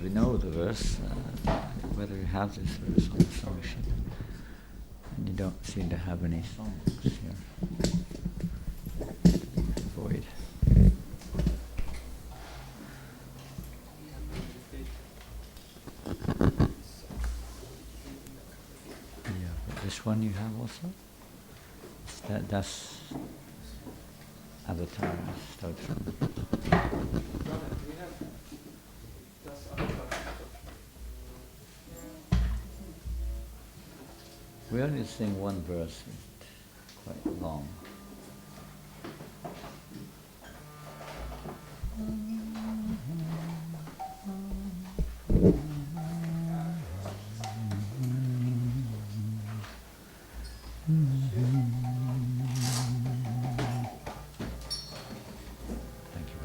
we know the verse, whether you have this verse on the song sheet. And you don't seem to have any songs here. Void. Yeah, but this one you have also? That's Avatar Stotram. We only sing one verse, it's quite long. Thank you.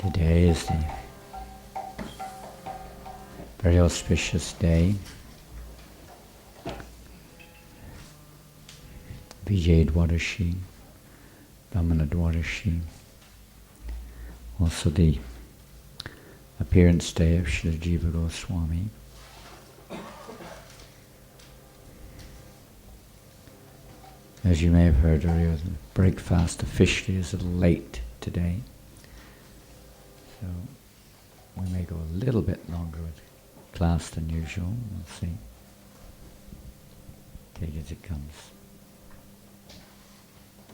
Today is the very auspicious day, Vijayadwadashi, Vamanadev, also the appearance day of Srila Jiva Goswami. As you may have heard earlier, the breakfast officially is a little late today, so we may go a little bit longer with class than usual. We'll see. Take it as it comes.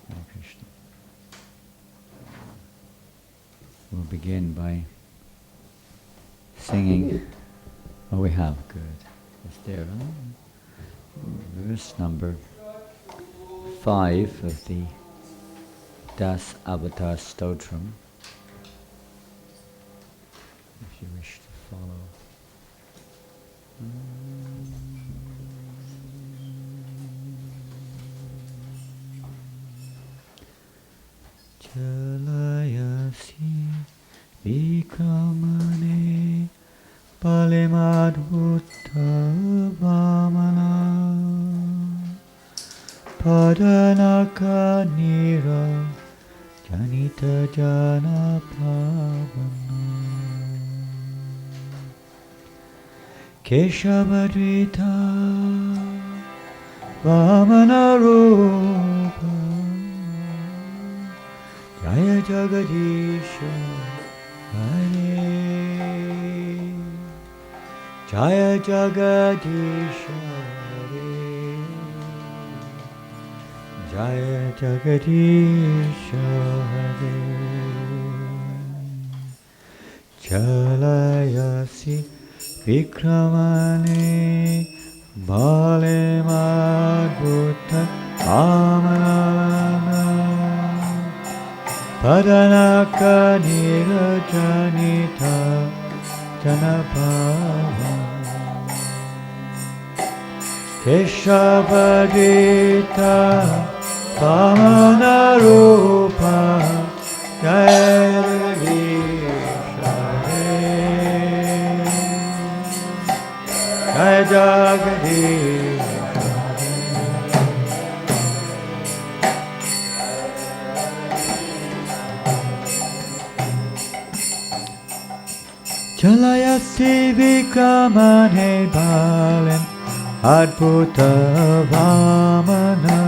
Radha-Krishna. We'll begin by singing. Oh, we have. Good. It's there. Huh? Verse number 5 of the Das Avatar Stotram. If you wish to follow. Chalayasi Vikramane Palimadhutta Vamana Padanaka Nira Janita Jana Pavana Keshavadrita Vamana Rupa Jaya Jagadisha Hare Jaya Jagadisha Hare Jaya Jagadisha Hare Chalayasi Vikramane Bale Madhutta Amanana Padanaka Nirajanita Janapava Keshavadita Vamana Rupa Jaya Jagadish Chalayasi Vikramane Balen Adbhuta Vamana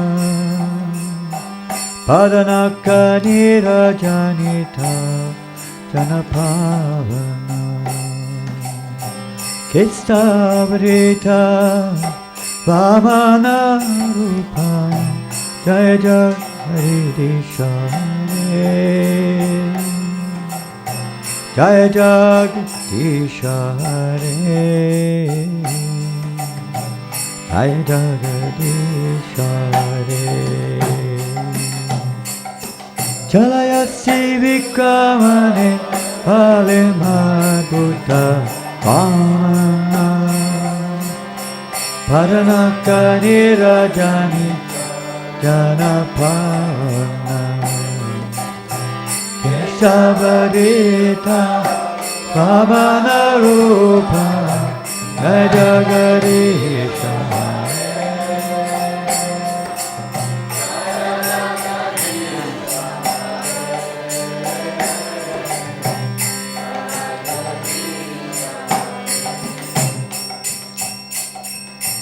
Padanaka Nirajanita Janapavana Kesavarita Vamana Rupa Jaya Jagadisha Jaya Jagadisha Jaya Jagadisha Chalayasi Vikramane Pale Madhutta Vamana Padanaka Nirajani Janapavana Keshavadita Vamana Rupa Jagadisha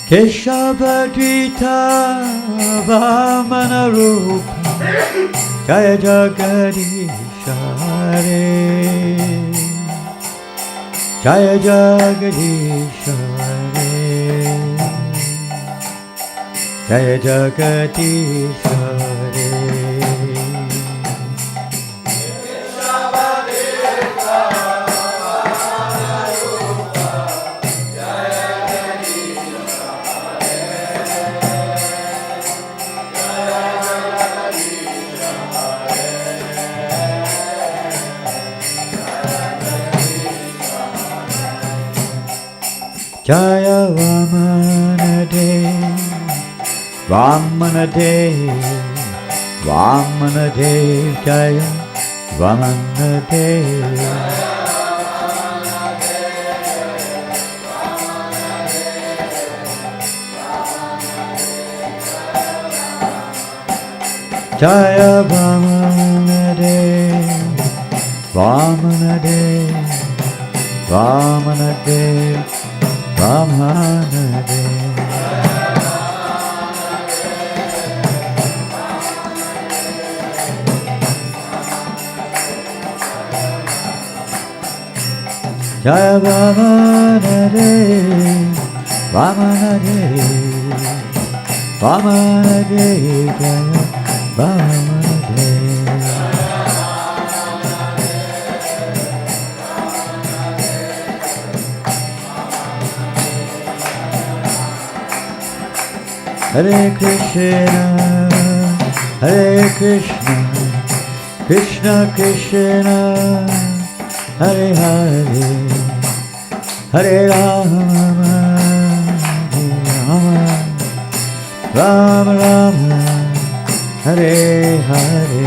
Keshavadrita Vamanarupa Jaya Jagadisha Hare Jaya Jagadisha Hare Jaya Jagadisha Hare Jaya Vamanadev, Vamanadev, Vamanadev, Jaya Vamanadev. Jaya Vamanadev, Vamanadev, Vamanadev, Vamanadev. Jaya Vamanadev, Vamanadev, Vamanadev, Jaya Vamanadev. Hare Krishna, Hare Krishna, Krishna Krishna, Hare Hare, Hare Rama, Rama Rama, Hare Hare.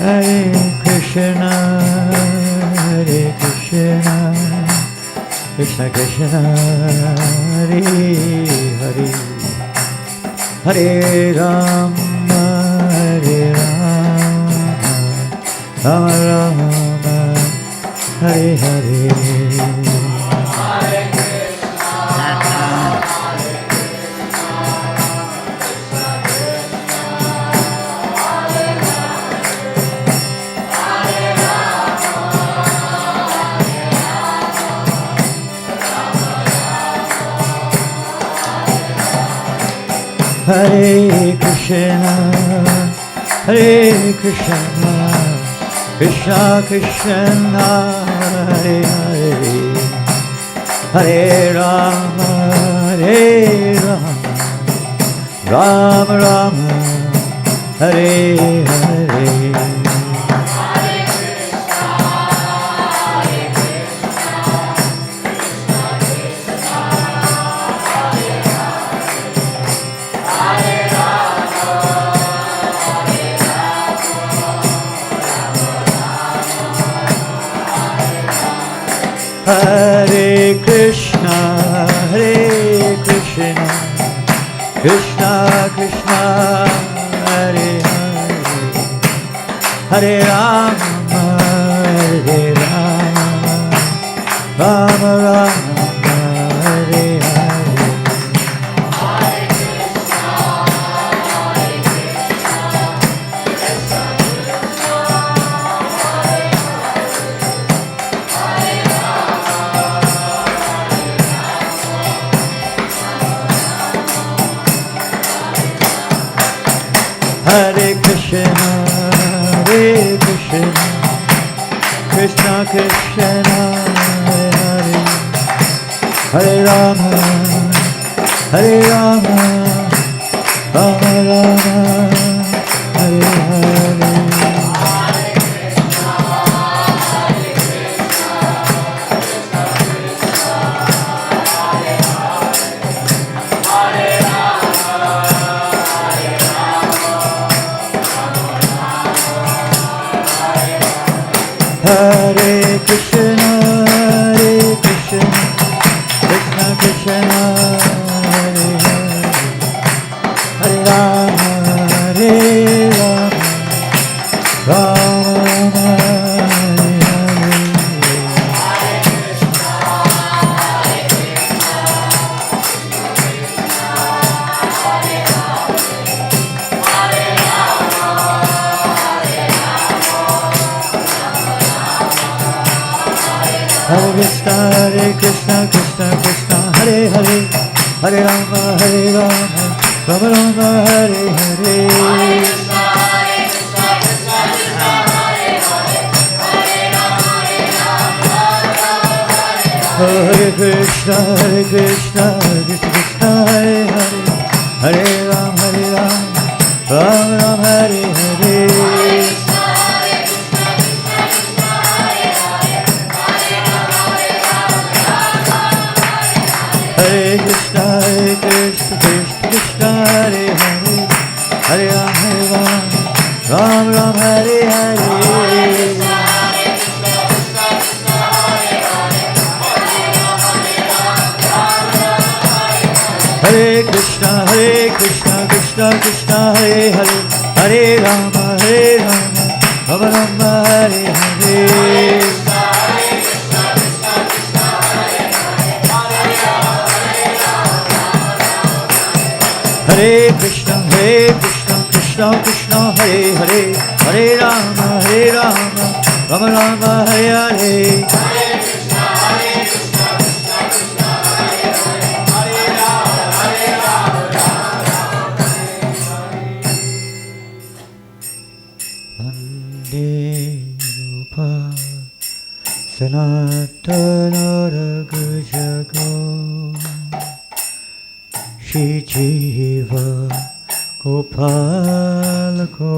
Hare Krishna, Hare Krishna, Krishna Krishna, Hare Hare, Hare Rama, Hare Rama, Rama Rama, Hare Hare. Hare Krishna, Hare Krishna, Krishna Krishna, Hare Hare, Hare Rama, Hare Rama, Rama Rama, Hare Hare. Hare Krishna, Hare Krishna, Krishna Krishna, Hare Hare, Hare Rama, Hare Rama, Rama Rama, Hare Hare. Hare Krishna, Hare Krishna, Krishna Krishna, Hare Hare, Hare Rama, Hare Rama, Rama Rama, Hare Hare. Hare Krishna, Hare Rama, Hare Rama, Rama Rama, Hare Krishna, Hare Krishna, Krishna Krishna, Hare Hare, Hare Rama, Rama Rama, Hare Hare. Hare Krishna, Krishna Krishna, Hare Hare, Hare Rama, Rama Rama, Hare Hare. Hare Krishna, Krishna Krishna, Hare Hare, Hare Rama, Rama Rama, Hare Hare. Hare Krishna, Krishna Krishna, Hare Hare, Hare Rama, Rama Rama, Hare Hare. Hare Krishna, Krishna Krishna, Hare Hare, Hare Rama, Rama Rama, Hare Hare. Sanatana Raghujago Shri Jiva Gopalako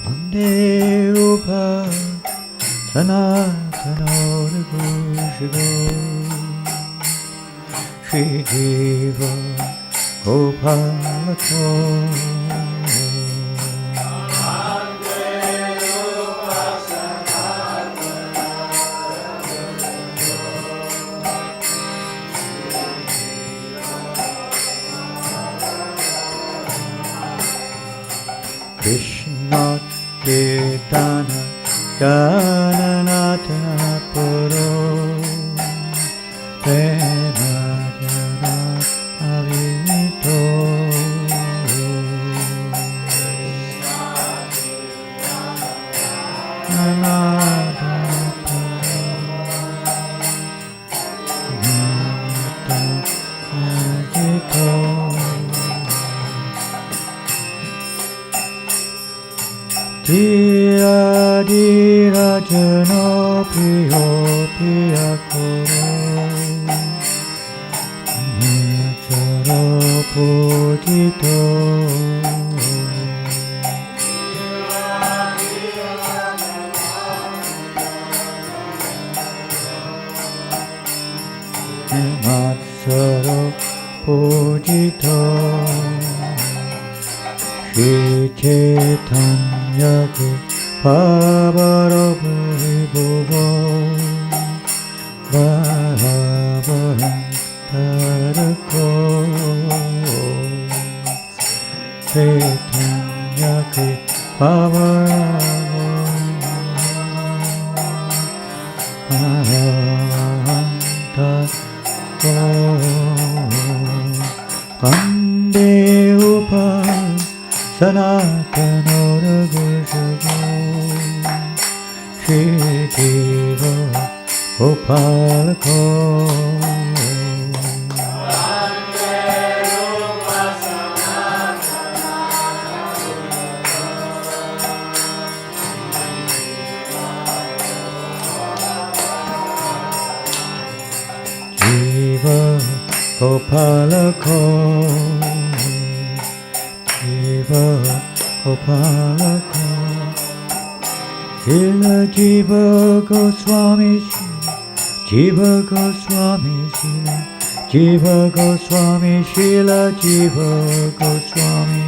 Vande Rupa Sanatana Raghujago Shri Jiva Gopalako Krishna Kirtana Jananatana Puro Prema Jana Avito Dira Dira Jano Priyo Priya Koro Nitaro Pujito Matsaro Pujito Shri Chaitanya Pavara Bhuvo Bhavaram Tarako Chaitanya Pavara Bhavaram Tarako Vande Upa Sanatana Raghujago Shri Jiva Gopalako Jiva Gopalako Jiva Gopalako Srila Jiva Goswami Jiva Goswami Sila, Jiva Goswami Sila, Jiva Goswami.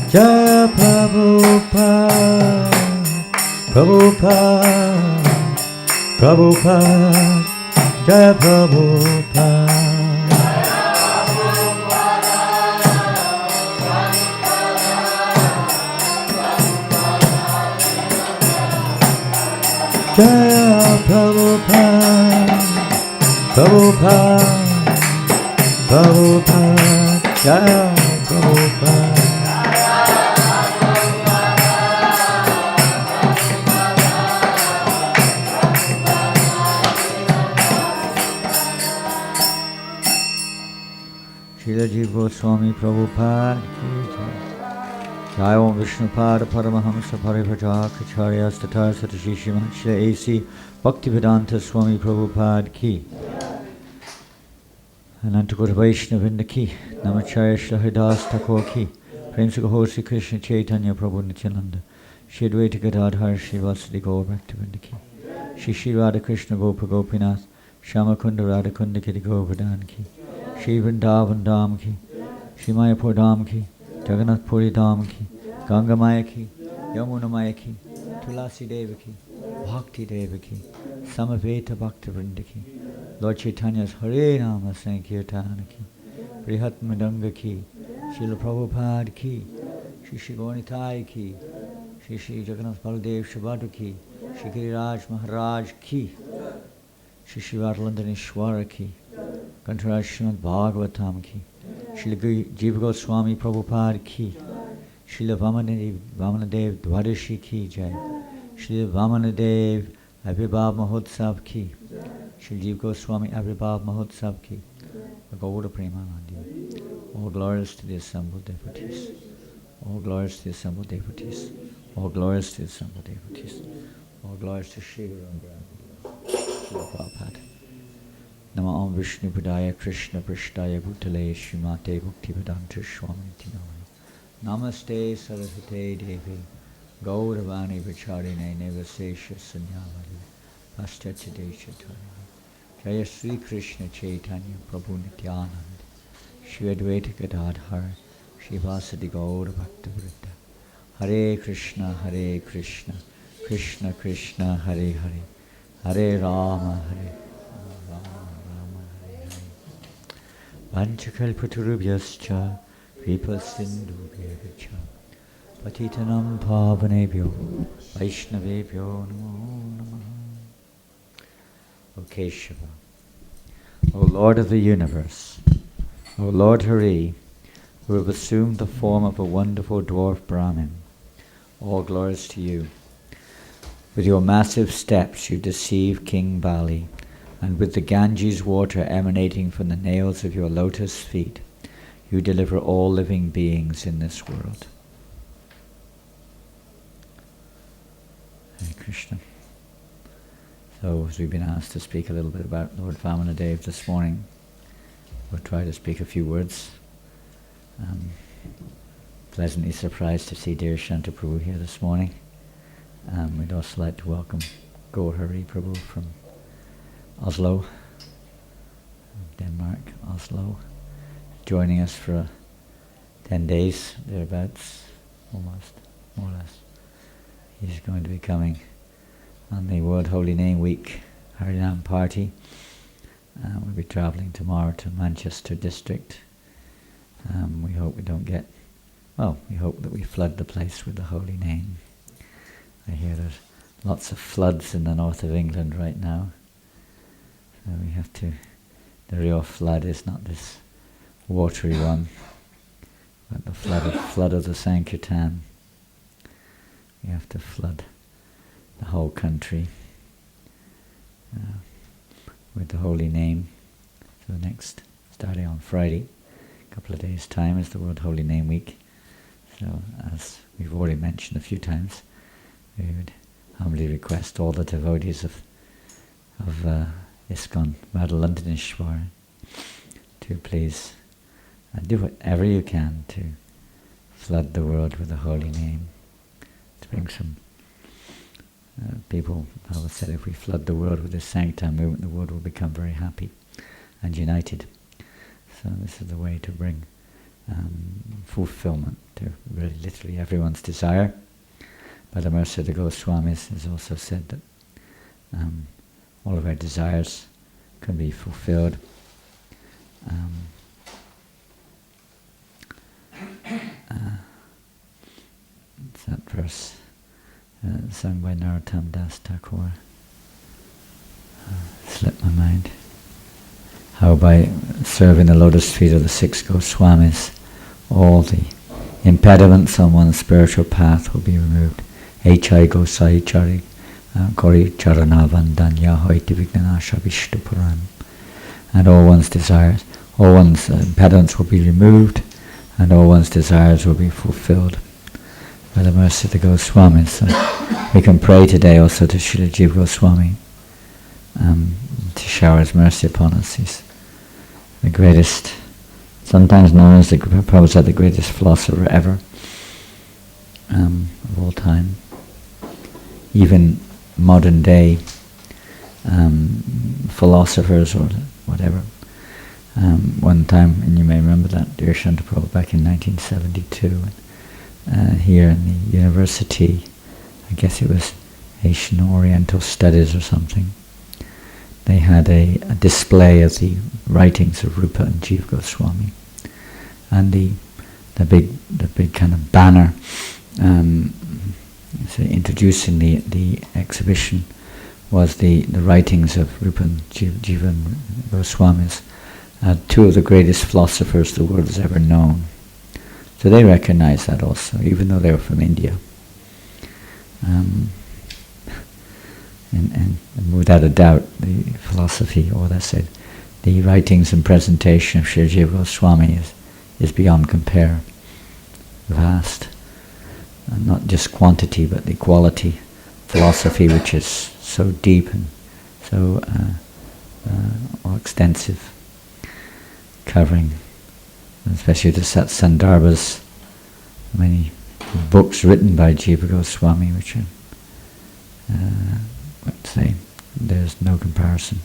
Jaya Prabhupada, Prabhupada, Prabhupada, Jaya Prabhupada. Jaya Prabhupada, Prabhupada, Prabhupada, Jaya Prabhupada. Srila Jiva Goswami Prabhupada ki jai. Jai Om Vishnupada Paramahamsa Parivajaka Tatar Satashi Shriman Srila A.C. Bhaktivedanta Swami Prabhupada ki. Anantagura Vaishnavinda ki. Namacharya Srila Haridas Thakur ki. Prem Sugahor Sri Krishna Chaitanya Prabhu Nityananda. Shri Advaita Gadadhar Shri Vasudeva Gaur Bhaktivedanta ki. Shri Shri Radha-Krishna Gopa Gopinath Shamakunda Radhakunda Kiti Govardhan ki. Shri Vrindavan Dham ki, Shri Mayapur Dham ki, Jagannath Puri Dham ki, Ganga Maya ki, Yamuna Maya ki, Tulasi Deva ki, Bhakti Deva ki, Samaveta Bhakta Vrinda ki, Lord Chaitanya's Hare Nama Sankirtana ki, Brihat Madanga ki, Srila Prabhupada ki, Shri Shri Gauranitai ki, Shri Shri Jagannath Baladev Shabadu ki, Shri Giriraj Maharaj ki, Shri Shri Radhalandaneshwara ki, Kantaraj Srimad Bhagavatam ki, Srila Jiva Goswami Prabhupada ki, Srila Vamanadev Dwadashi ki jai, Srila Vamanadev Abhibhav Mahotsav ki, Srila Jiva Goswami Abhibhav Mahotsav ki, Gaura Premanandi. All glories to the assembled devotees. All glories to the assembled devotees. All glories to the assembled devotees. All glories to Sri Guru Srila Prabhupada. Nama Om Vishnu Padaya Krishna Prishtaya Bhutale Srimate Bhaktivedanta Swami Tinaya. Namaste Saraswate Devi Gauravani Vicharine Nevasesha Sanyavali Paschatya Desha Tarani. Jaya Sri Krishna Chaitanya Prabhu Nityananda Shri Advaita Gadadhar Shri Vasudeva Gaur Bhaktivedanta. Hare Krishna Krishna Krishna Hare Hare Hare Rama Hare Vanchakalpaturubhyascha Vipasindubhyascha Patitanam Pavanebhyo Vaishnavebhyo Namo Namaha. O Keshava, O Lord of the universe, O Lord Hari, who have assumed the form of a wonderful dwarf Brahmin, all glories to you. With your massive steps you deceive King Bali, and with the Ganges water emanating from the nails of your lotus feet, you deliver all living beings in this world. Hare Krishna. So, as we've been asked to speak a little bit about Lord Vamanadev this morning, we'll try to speak a few words. Pleasantly surprised to see dear Shanta Prabhu here this morning. We'd also like to welcome Gaur Hari Prabhu from Oslo, Denmark, Oslo, joining us for 10 days, thereabouts, almost, more or less. He's going to be coming on the World Holy Name Week Harinam party. We'll be travelling tomorrow to Manchester district. We hope we don't get, we hope that we flood the place with the holy name. I hear there's lots of floods in the north of England right now. So we have to, the real flood is not this watery one, but the flood of the Sankirtan. We have to flood the whole country with the holy name. So next, starting on Friday, a couple of days' time, is the World Holy Name Week. So as we've already mentioned a few times, we would humbly request all the devotees of ISKCON, Radha-Landaneshwara, to please And do whatever you can to flood the world with the holy name. To bring some people have said, if we flood the world with this Sanctime movement, the world will become very happy and united. So this is the way to bring fulfillment to really literally everyone's desire. By the mercy of the Goswamis, has also said that all of our desires can be fulfilled. It's that verse sung by Narottam Das Thakur. Slipped my mind. How by serving the lotus feet of the 6 Goswamis, all the impediments on one's spiritual path will be removed. Echai Gosai Chari Kori Charana Vandanya Hoiti Vignanasha Vishnupuram. And all one's desires, all one's impediments will be removed, and all one's desires will be fulfilled by the mercy of the Goswamis. So we can pray today also to Srila Jiva Goswami to shower his mercy upon us. He's the greatest, sometimes known as Prabhupada, the greatest philosopher ever of all time. Even modern day philosophers or whatever. One time, and you may remember that, dear Shanta Prabhupada, back in 1972, here in the university, I guess it was Asian Oriental Studies or something, they had a display of the writings of Rupa and Jiva Goswami, and the big kind of banner introducing the exhibition was the writings of Rupa and Jiva Goswamis, two of the greatest philosophers the world has ever known. So they recognized that also, even though they were from India. And without a doubt, the philosophy, or let's say, the writings and presentation of Sri Jiva Goswami is beyond compare, vast. And not just quantity, but the quality, philosophy which is so deep and so extensive, covering, especially the Sandarbhas, many books written by Jiva Goswami, which are, let's say, there's no comparison.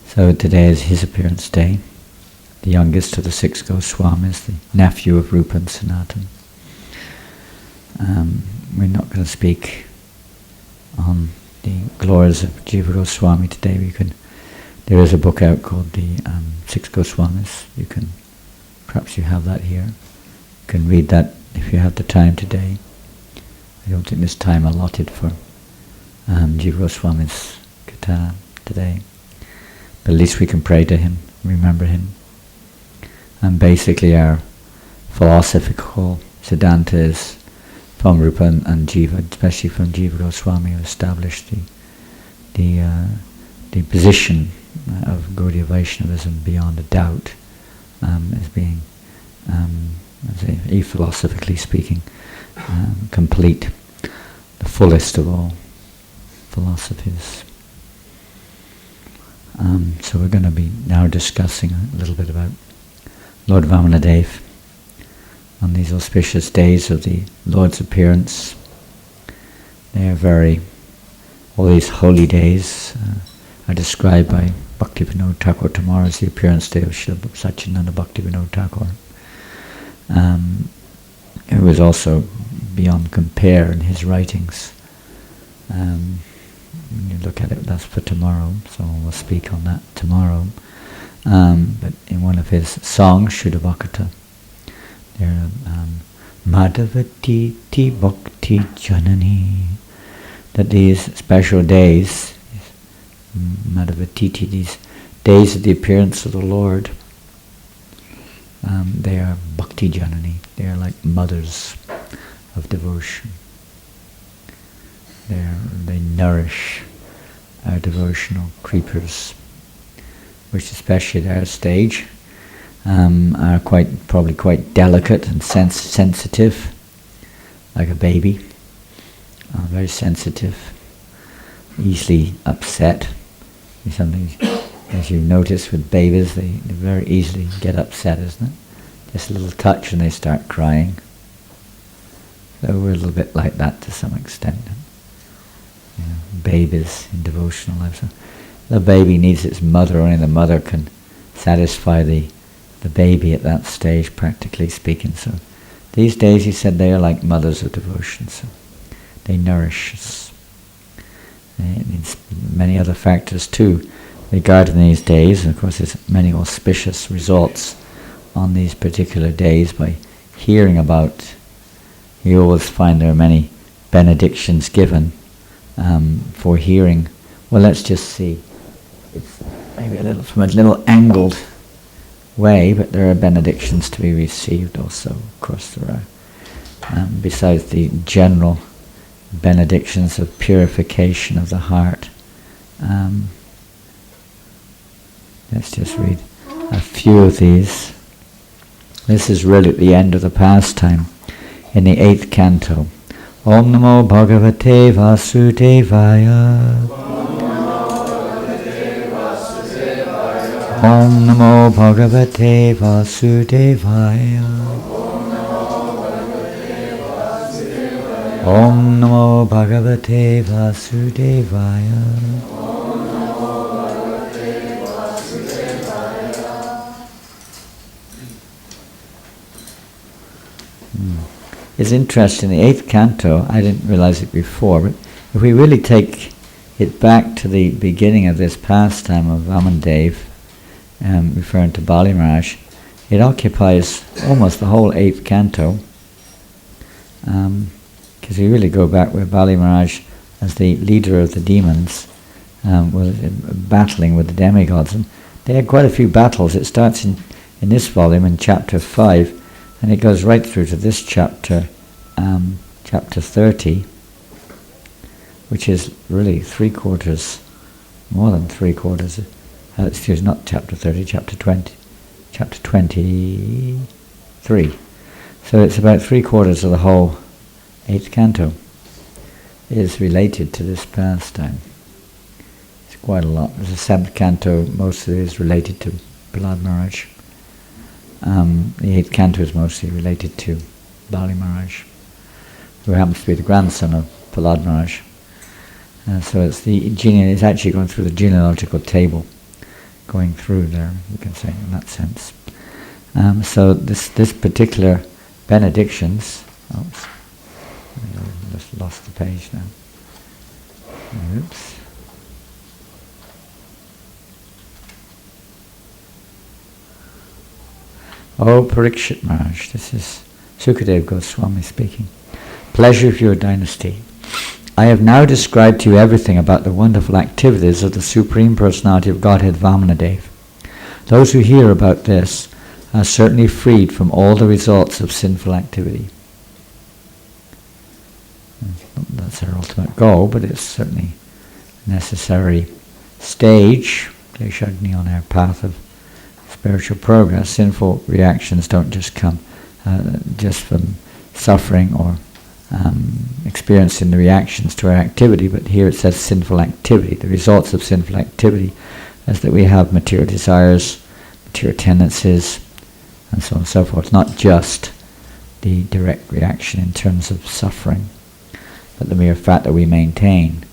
So today is his appearance day, the youngest of the 6 Goswamis, the nephew of Rupa and Sanatan. We're not going to speak on the glories of Jiva Goswami today. There is a book out called the 6 Goswamis. Perhaps you have that here. You can read that if you have the time today. I don't think there's time allotted for Jiva Goswami's Katha today. But at least we can pray to him, remember him. And basically our philosophical Siddhanta is from Rupa and Jiva, especially from Jiva Goswami, who established the position of Gaudiya Vaishnavism beyond a doubt as being, philosophically speaking, complete, the fullest of all philosophies. So we're going to be now discussing a little bit about Lord Vamanadev on these auspicious days of the Lord's appearance. They are all these holy days are described by Bhaktivinoda Thakur. Tomorrow is the appearance day of Srila Satchidananda Bhaktivinoda Thakur, who was also beyond compare in his writings. When you look at it, that's for tomorrow, so we'll speak on that tomorrow. But in one of his songs, Shuddha Bhakata, there Madhavati Ti Bhakti Janani, that these special days, Madhavatiti, these days of the appearance of the Lord, they are Bhakti Janani, they are like mothers of devotion. They nourish our devotional creepers, which especially at our stage are probably quite delicate and sensitive, like a baby, very sensitive, easily upset. If something as you notice with babies, they very easily get upset, isn't it? Just a little touch and they start crying. So we're a little bit like that to some extent. You know, babies in devotional life. So the baby needs its mother, only the mother can satisfy the baby at that stage, practically speaking. So these days, he said, they are like mothers of devotion. So they nourish us. It's many other factors too regarding these days. And of course, there's many auspicious results on these particular days by hearing about. You always find there are many benedictions given for hearing. Well, let's just see. It's maybe a little from a little angled way, but there are benedictions to be received also. Of course, there are. Besides the general benedictions of purification of the heart. Let's just read a few of these. This is really at the end of the pastime, in the 8th canto. Om Namo Bhagavate Vasudevaya. Om Namo Bhagavate Vasudevaya. Om Namo Bhagavate Vasudevaya. It's interesting, the 8th canto, I didn't realize it before, but if we really take it back to the beginning of this pastime of Vamanadev, referring to Bali Maharaj, it occupies almost the whole 8th canto, because we really go back where Bali Maharaj, as the leader of the demons, was battling with the demigods. And they had quite a few battles. It starts in this volume in chapter 5, and it goes right through to this chapter, chapter 30, which is really more than three quarters, not chapter 30, chapter 20, chapter 23. So it's about 3/4 of the whole 8th canto is related to this pastime. It's quite a lot. There's a 7th canto, most of it is related to Prahlad Maharaj. The 8th canto is mostly related to Bali Maharaj, who happens to be the grandson of Prahlad Maharaj. So it's actually going through the genealogical table, going through there, you can say, in that sense. So this particular benedictions, I just lost the page now. Oops. O Parikshit Maharaj, this is Sukadev Goswami speaking. Pleasure of your dynasty. I have now described to you everything about the wonderful activities of the Supreme Personality of Godhead Vamanadev. Those who hear about this are certainly freed from all the results of sinful activity. That's our ultimate goal, but it's certainly a necessary stage, Kleshagni, on our path of spiritual progress. Sinful reactions don't just come just from suffering or experiencing the reactions to our activity, but here it says sinful activity. The results of sinful activity is that we have material desires, material tendencies, and so on and so forth. Not just the direct reaction in terms of suffering, but the mere fact that we maintain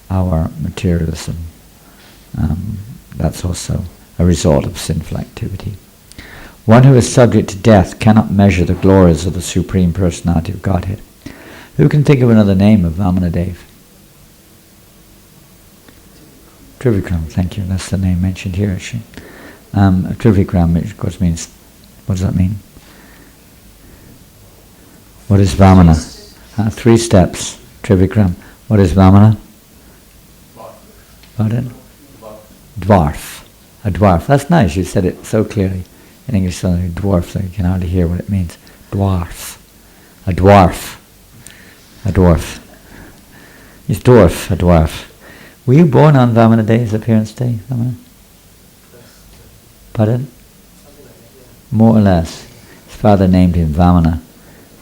our materialism. That's also a result of sinful activity. One who is subject to death cannot measure the glories of the Supreme Personality of Godhead. Who can think of another name of Vamanadev? Trivikram, thank you. That's the name mentioned here, actually. Trivikram, which of course means, what does that mean? What is Vamana? 3 steps. Trivikram. What is Vamana? Pardon? Dwarf. A dwarf. That's nice. You said it so clearly. In English, suddenly dwarf, so you can hardly hear what it means. Dwarf. A dwarf. A dwarf. It's dwarf, a dwarf. Were you born on Vamanadev's appearance day, Vamana? Pardon? More or less. His father named him Vamana.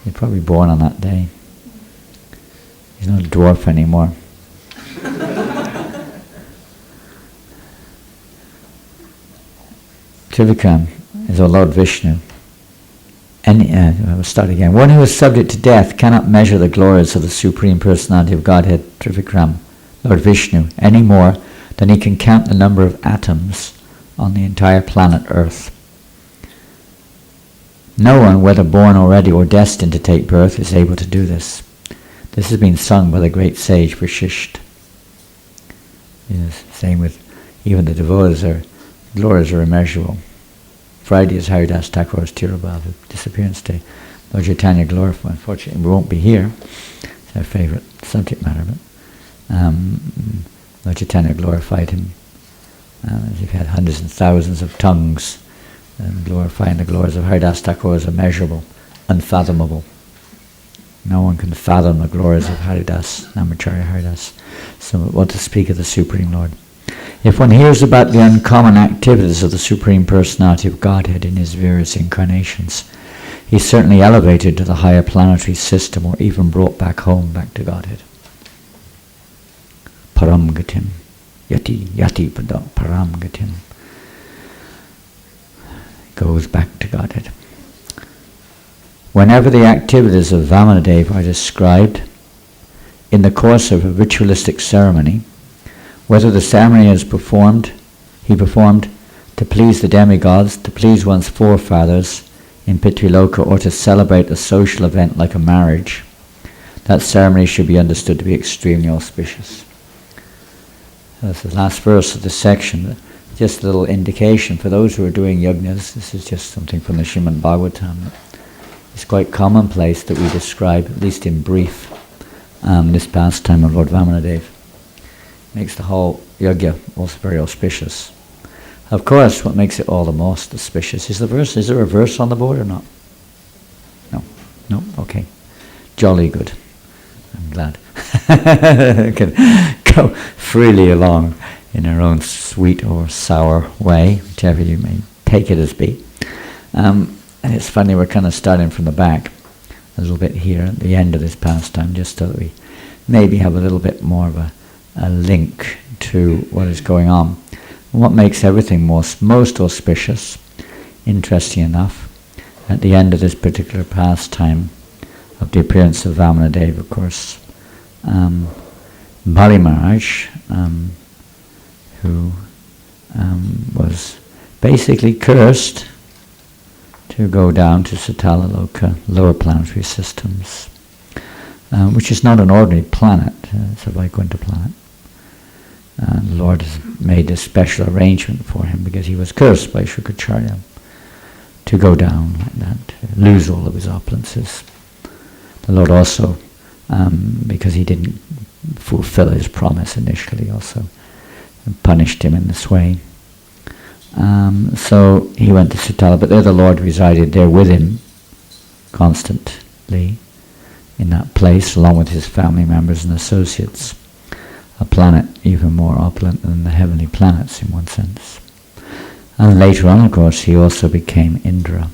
He was probably born on that day. He's not a dwarf anymore. Trivikram is our Lord Vishnu. We'll start again. One who is subject to death cannot measure the glories of the Supreme Personality of Godhead, Trivikram, Lord Vishnu, any more than he can count the number of atoms on the entire planet Earth. No one, whether born already or destined to take birth, is able to do this. This has been sung by the great sage Vashisht. Yes, same with even the devotees, their glories are immeasurable. Friday is Haridas Thakur's Tirabhava, disappearance day. Lord Chaitanya glorified. Unfortunately, we won't be here. It's our favourite subject matter. But Lord Chaitanya glorified him. As if he had hundreds and thousands of tongues, glorifying the glories of Haridas Thakur is immeasurable, unfathomable. No one can fathom the glories of Haridas, Namacharya Haridas. So what to speak of the Supreme Lord? If one hears about the uncommon activities of the Supreme Personality of Godhead in his various incarnations, he is certainly elevated to the higher planetary system or even brought back home, back to Godhead. Param gatim. Yati pada param gatim. Goes back to Godhead. Whenever the activities of Vamanadev are described in the course of a ritualistic ceremony, whether the ceremony he performed to please the demigods, to please one's forefathers in Pitriloka, or to celebrate a social event like a marriage, that ceremony should be understood to be extremely auspicious. That's the last verse of this section. Just a little indication for those who are doing yajnas. This is just something from the Srimad Bhagavatam. It's quite commonplace that we describe, at least in brief, this pastime of Lord Vamanadev. Makes the whole yajna also very auspicious. Of course, what makes it all the most auspicious is the verse. Is there a verse on the board or not? No? Okay. Jolly good. I'm glad. Can go freely along in our own sweet or sour way, whichever you may take it as be. And it's funny, we're kind of starting from the back a little bit here at the end of this pastime, just so that we maybe have a little bit more of a link to what is going on. And what makes everything most auspicious, interesting enough, at the end of this particular pastime of the appearance of Vamanadev, of course, Bali Maharaj, who was basically cursed to go down to Satala Loka, lower planetary systems, which is not an ordinary planet, it's a Vaikuntha planet. The Lord has made a special arrangement for him because he was cursed by Shukracharya to go down like that, to lose all of his opulences. The Lord also, because he didn't fulfill his promise initially, also punished him in this way. So he went to Sutala, but there the Lord resided there with him constantly in that place, along with his family members and associates. A planet even more opulent than the heavenly planets in one sense. And later on, of course, he also became Indra.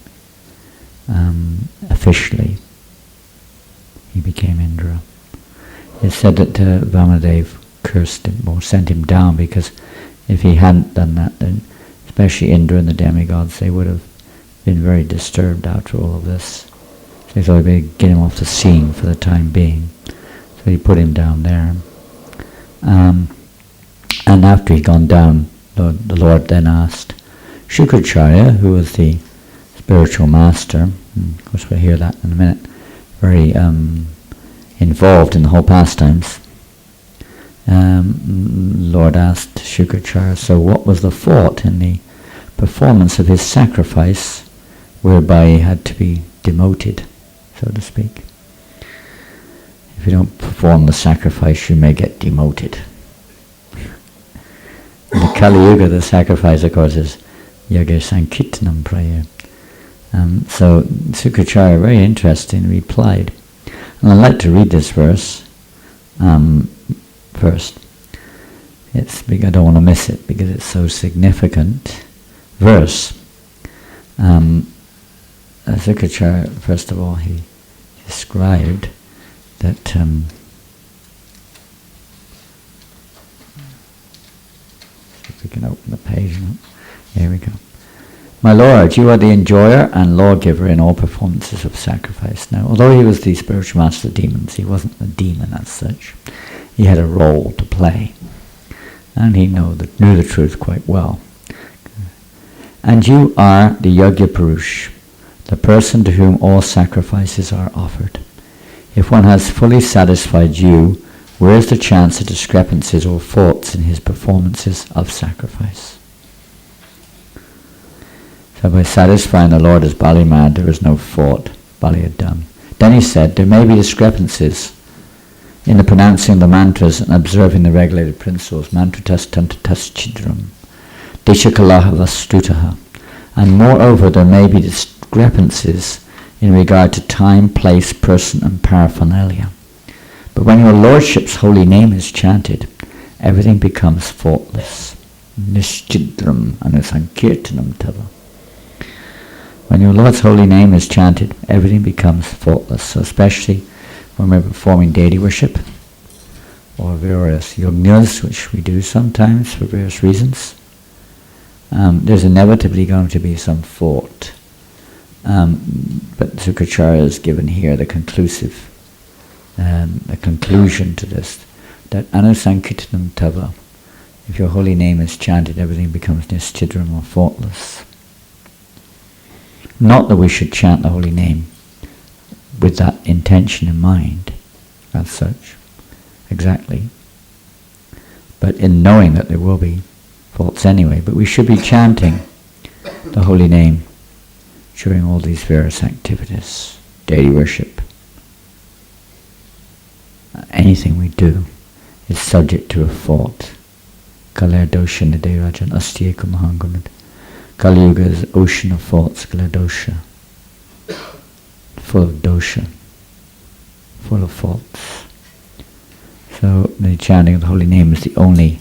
Officially, he became Indra. It's said that Vamanadev cursed him or sent him down, because if he hadn't done that, then especially Indra and the demigods, they would have been very disturbed after all of this. So he thought he'd get him off the scene for the time being. So he put him down there. And after he'd gone down, the Lord then asked Shukracharya, who was the spiritual master, and of course we'll hear that in a minute, very involved in the whole pastimes. Lord asked Shukracharya, so what was the fault in the performance of his sacrifice, whereby he had to be demoted, so to speak? If you don't perform the sacrifice, you may get demoted. In the Kali Yuga, the sacrifice, of course, is Yaga Sankirtanam prayer. So Shukracharya, very interesting, replied. And I'd like to read this verse first. I don't want to miss it because it's so significant. Verse. Shukracharya, first of all, he described that if we can open the page now. Here we go. My Lord, you are the enjoyer and lawgiver in all performances of sacrifice. Now, although he was the spiritual master of demons, he wasn't a demon as such. He had a role to play. And he knew the truth quite well. And you are the Yogya Purush, the person to whom all sacrifices are offered. If one has fully satisfied you, where is the chance of discrepancies or faults in his performances of sacrifice? So by satisfying the Lord as Bali Mad, there is no fault Bali had done. Then he said, there may be discrepancies in the pronouncing of the mantras and observing the regulated principles, mantratas tantatas chidram, deshakalaha vastutaha, and moreover there may be discrepancies in regard to time, place, person and paraphernalia. But when your Lordship's holy name is chanted, everything becomes faultless. Nishchidram anusankirtanam tava. When your Lord's holy name is chanted, everything becomes faultless. So especially when we're performing deity worship, or various yognas, which we do sometimes for various reasons, there's inevitably going to be some fault. But Sukracharya has given here the conclusion to this, that anusankirtanam tava, if your holy name is chanted, everything becomes nischidram or faultless. Not that we should chant the holy name with that intention in mind, as such, exactly, but in knowing that there will be faults anyway. But we should be chanting the holy name during all these various activities, deity worship. Anything we do is subject to a fault. Kaler dosha nide rajan astyeka mahangunad. Kali Yuga is ocean of faults, Kaler dosha. Full of dosha. Full of faults. So the chanting of the holy name is the only,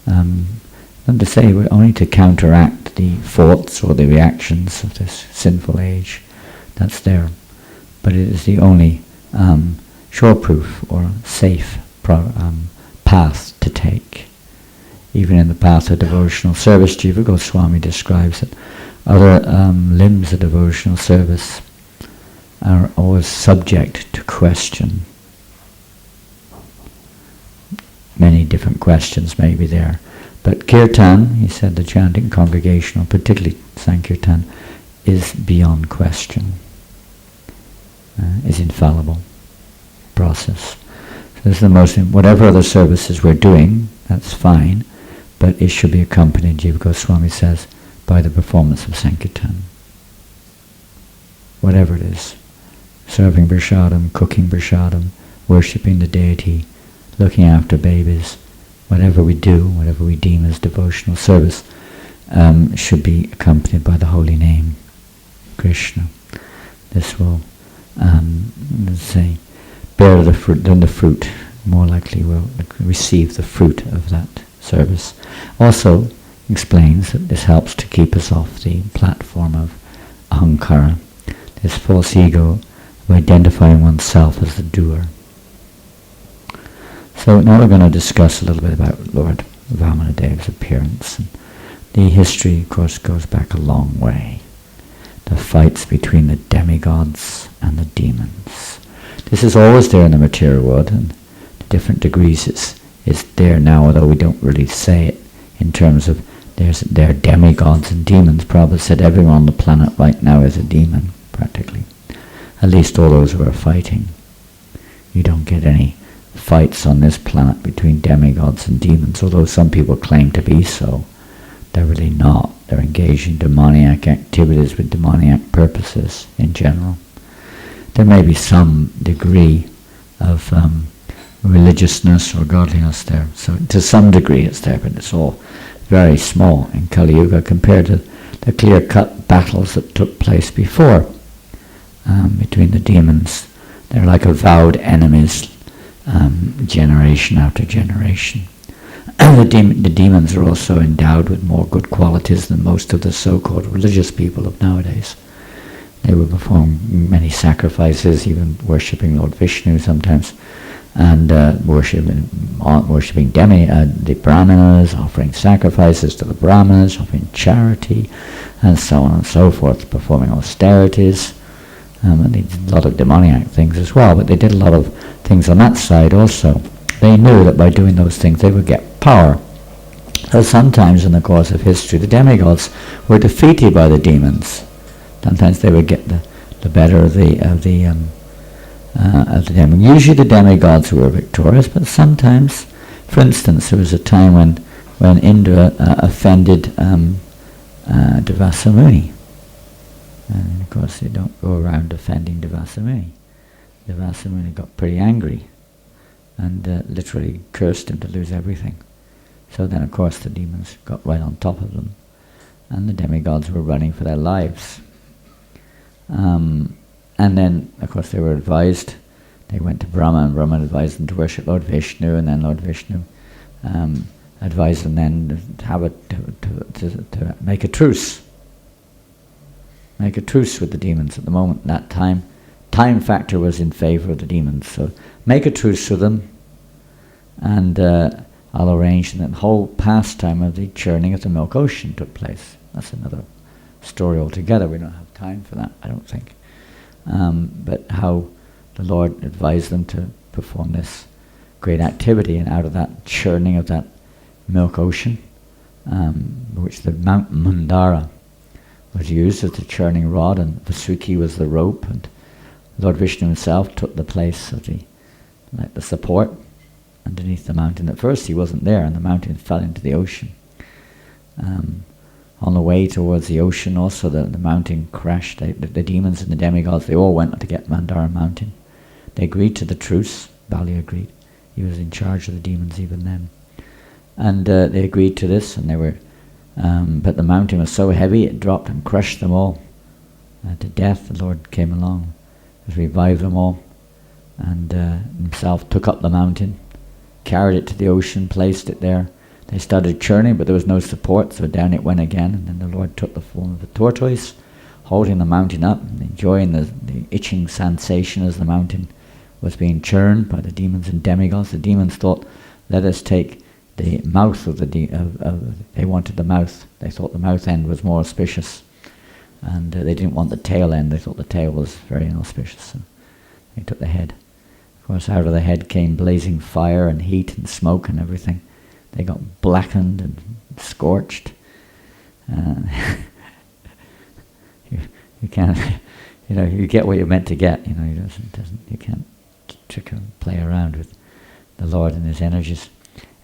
not to say we're only to counteract the faults or the reactions of this sinful age that's there, but it is the only sure-proof or safe path to take. Even in the path of devotional service, Jiva Goswami describes that other limbs of devotional service are always subject to question. Many different questions may be there. But kirtan, he said, the chanting congregational, particularly Sankirtan, is beyond question, is infallible process. So this is the most, whatever other services we're doing, that's fine, but it should be accompanied, Jiva Goswami says, by the performance of Sankirtan. Whatever it is, serving prashadam, cooking prashadam, worshipping the deity, looking after babies, whatever we do, whatever we deem as devotional service, should be accompanied by the holy name, Krishna. This will, let's say, bear the fruit, then the fruit more likely will receive the fruit of that service. Also explains that this helps to keep us off the platform of ahankara, this false ego of identifying oneself as the doer. So now we're going to discuss a little bit about Lord Vamanadev's appearance. And the history, of course, goes back a long way. The fights between the demigods and the demons. This is always there in the material world, and to different degrees it's there now, although we don't really say it in terms of there are demigods and demons. Prabhupada said everyone on the planet right now is a demon, practically. At least all those who are fighting. You don't get any fights on this planet between demigods and demons, although some people claim to be so. They're really not. They're engaged in demoniac activities with demoniac purposes in general. There may be some degree of religiousness or godliness there. So to some degree it's there, but it's all very small in Kali Yuga compared to the clear-cut battles that took place before between the demons. They're like avowed enemies, generation after generation. The demons are also endowed with more good qualities than most of the so-called religious people of nowadays. They will perform many sacrifices, even worshipping Lord Vishnu sometimes, and worshipping the Brahmanas, offering sacrifices to the Brahmanas, offering charity, and so on and so forth, performing austerities. And they did a lot of demoniac things as well, but they did a lot of things on that side also. They knew that by doing those things they would get power. So sometimes in the course of history the demigods were defeated by the demons. Sometimes they would get the better of the demigods. Usually the demigods were victorious, but sometimes, for instance, there was a time when Indra offended Devasa Muni. And of course you don't go around offending Devasa Muni. Devasa Muni got pretty angry and literally cursed him to lose everything. So then of course the demons got right on top of them, and the demigods were running for their lives. And then of course they were advised, they went to Brahma, and Brahma advised them to worship Lord Vishnu, and then Lord Vishnu advised them then to make a truce. Make a truce with the demons. At the moment, that time factor was in favor of the demons. So make a truce with them, and I'll arrange that the whole pastime of the churning of the milk ocean took place. That's another story altogether. We don't have time for that, I don't think. But how the Lord advised them to perform this great activity, and out of that churning of that milk ocean, which the Mount Mandara was used as the churning rod, and Vasuki was the rope, and Lord Vishnu himself took the place of the support underneath the mountain. At first he wasn't there, and the mountain fell into the ocean. On the way towards the ocean also, the mountain crashed. The demons and the demigods, they all went to get Mandara mountain. They agreed to the truce. Bali agreed. He was in charge of the demons even then. And they agreed to this, and they were but the mountain was so heavy it dropped and crushed them all to death. The Lord came along, revived them all, and himself took up the mountain, carried it to the ocean, placed it there. They started churning, but there was no support, so down it went again, and then the Lord took the form of a tortoise, holding the mountain up and enjoying the itching sensation as the mountain was being churned by the demons and demigods. The demons thought, let us take the mouth of they wanted the mouth. They thought the mouth end was more auspicious, and they didn't want the tail end. They thought the tail was very inauspicious, so they took the head. Of course, out of the head came blazing fire and heat and smoke and everything. They got blackened and scorched. You can't, you get what you're meant to get. You can't trick and play around with the Lord and His energies.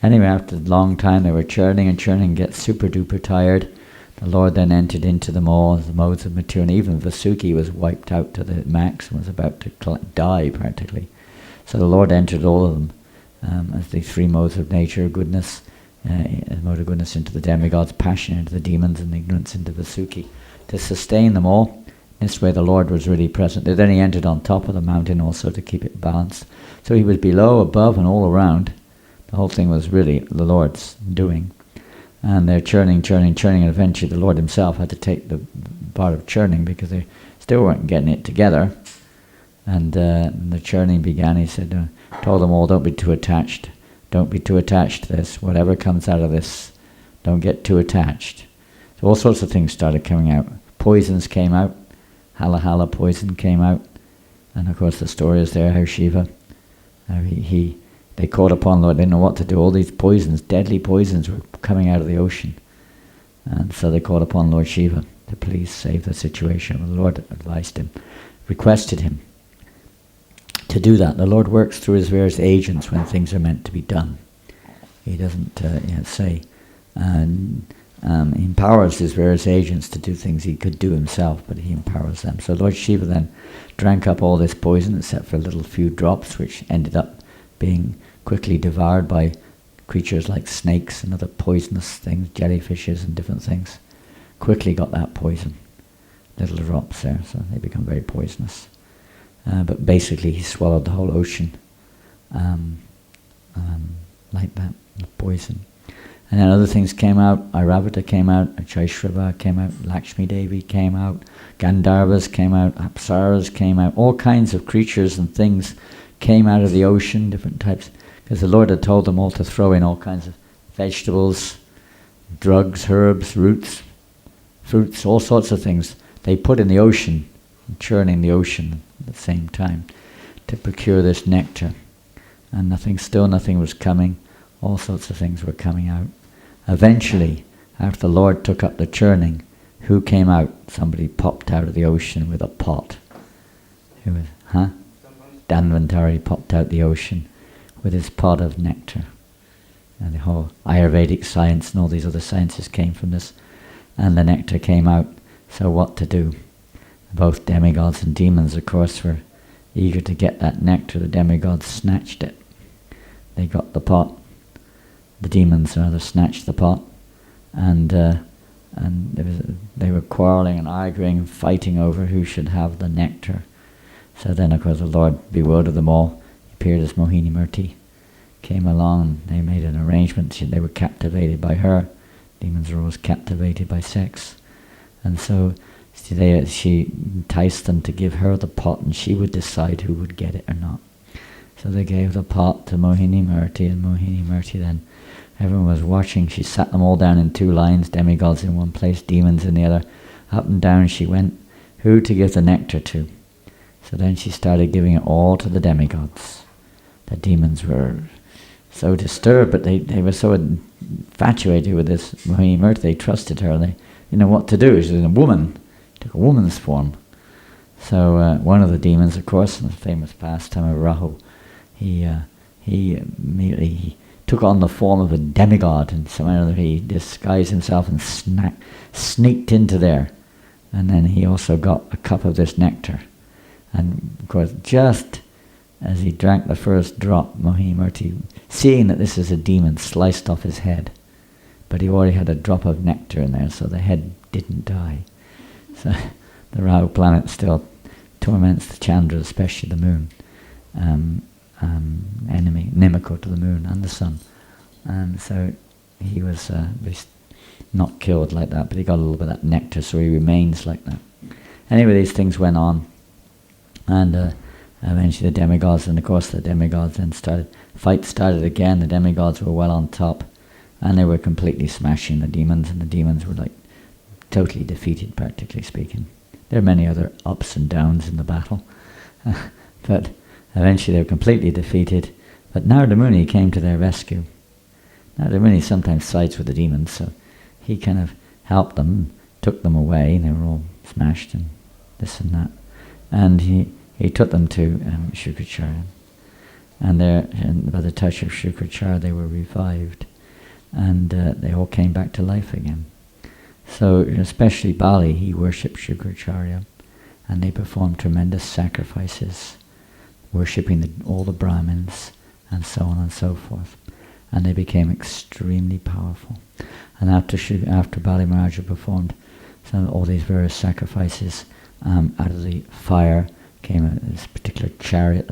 Anyway, after a long time they were churning and churning, get super duper tired. The Lord then entered into them all, the modes of maturity. Even Vasuki was wiped out to the max and was about to die practically. So the Lord entered all of them as the three modes of nature, goodness, mode of goodness into the demigods, passion into the demons, and ignorance into Vasuki, to sustain them all. This way the Lord was really present. Then he entered on top of the mountain also to keep it balanced. So he was below, above, and all around. The whole thing was really the Lord's doing. And they're churning, and eventually the Lord himself had to take the part of churning because they still weren't getting it together. And the churning began. He said, told them all, don't be too attached. Don't be too attached to this. Whatever comes out of this, don't get too attached. So all sorts of things started coming out. Poisons came out. Hala poison came out. And of course the story is there how Shiva, they called upon Lord, they didn't know what to do. All these poisons, deadly poisons, were coming out of the ocean. And so they called upon Lord Shiva to please save the situation. The Lord advised him, requested him to do that. The Lord works through his various agents when things are meant to be done. He doesn't say, and he empowers his various agents to do things he could do himself, but he empowers them. So Lord Shiva then drank up all this poison except for a little few drops, which ended up being quickly devoured by creatures like snakes and other poisonous things, jellyfishes and different things. Quickly got that poison, little drops there, so they become very poisonous. But basically he swallowed the whole ocean like that, poison. And then other things came out. Airavata came out, Chaishrava came out, Lakshmi Devi came out, Gandharvas came out, Apsaras came out, all kinds of creatures and things came out of the ocean, different types, because the Lord had told them all to throw in all kinds of vegetables, drugs, herbs, roots, fruits, all sorts of things. They put in the ocean, churning the ocean at the same time to procure this nectar. And nothing was coming. All sorts of things were coming out. Eventually, after the Lord took up the churning, who came out? Somebody popped out of the ocean with a pot. Who was, Dhanvantari popped out the ocean with his pot of nectar. And the whole Ayurvedic science and all these other sciences came from this. And the nectar came out. So what to do? Both demigods and demons, of course, were eager to get that nectar. The demigods snatched it. They got the pot. The demons rather snatched the pot. And they were quarreling and arguing and fighting over who should have the nectar. So then, of course, the Lord bewildered them all. He appeared as Mohini Murti. Came along, they made an arrangement. They were captivated by her. Demons were always captivated by sex. And so she enticed them to give her the pot, and she would decide who would get it or not. So they gave the pot to Mohini Murti, and Mohini Murti then, everyone was watching. She sat them all down in two lines, demigods in one place, demons in the other. Up and down she went, who to give the nectar to. So then she started giving it all to the demigods. The demons were so disturbed, but they were so infatuated with this Mohini Murti, they trusted her. They didn't know what to do. She was a woman, took a woman's form. So one of the demons, of course, in the famous pastime of Rahu, he immediately took on the form of a demigod, and somehow he disguised himself and sneaked into there. And then he also got a cup of this nectar. And of course, just as he drank the first drop, Mohini Murti, seeing that this is a demon, sliced off his head. But he already had a drop of nectar in there, so the head didn't die. So the Rahu planet still torments the Chandra, especially the moon, enemy, inimical to the moon and the sun. And so he was not killed like that, but he got a little bit of that nectar, so he remains like that. Anyway, these things went on, and eventually the demigods, and of course the demigods then fight started again. The demigods were well on top, and they were completely smashing the demons, and the demons were like totally defeated, practically speaking. There are many other ups and downs in the battle, but eventually they were completely defeated. But Narada Muni came to their rescue. Narada Muni sometimes sides with the demons, so he kind of helped them, took them away. They were all smashed and this and that, and he took them to Shukracharya, and by the touch of Shukracharya they were revived, and they all came back to life again. So especially Bali, he worshipped Shukracharya, and they performed tremendous sacrifices, worshipping all the Brahmins, and so on and so forth. And they became extremely powerful. And after Bali Maharaja performed all these various sacrifices, out of the fire came this particular chariot,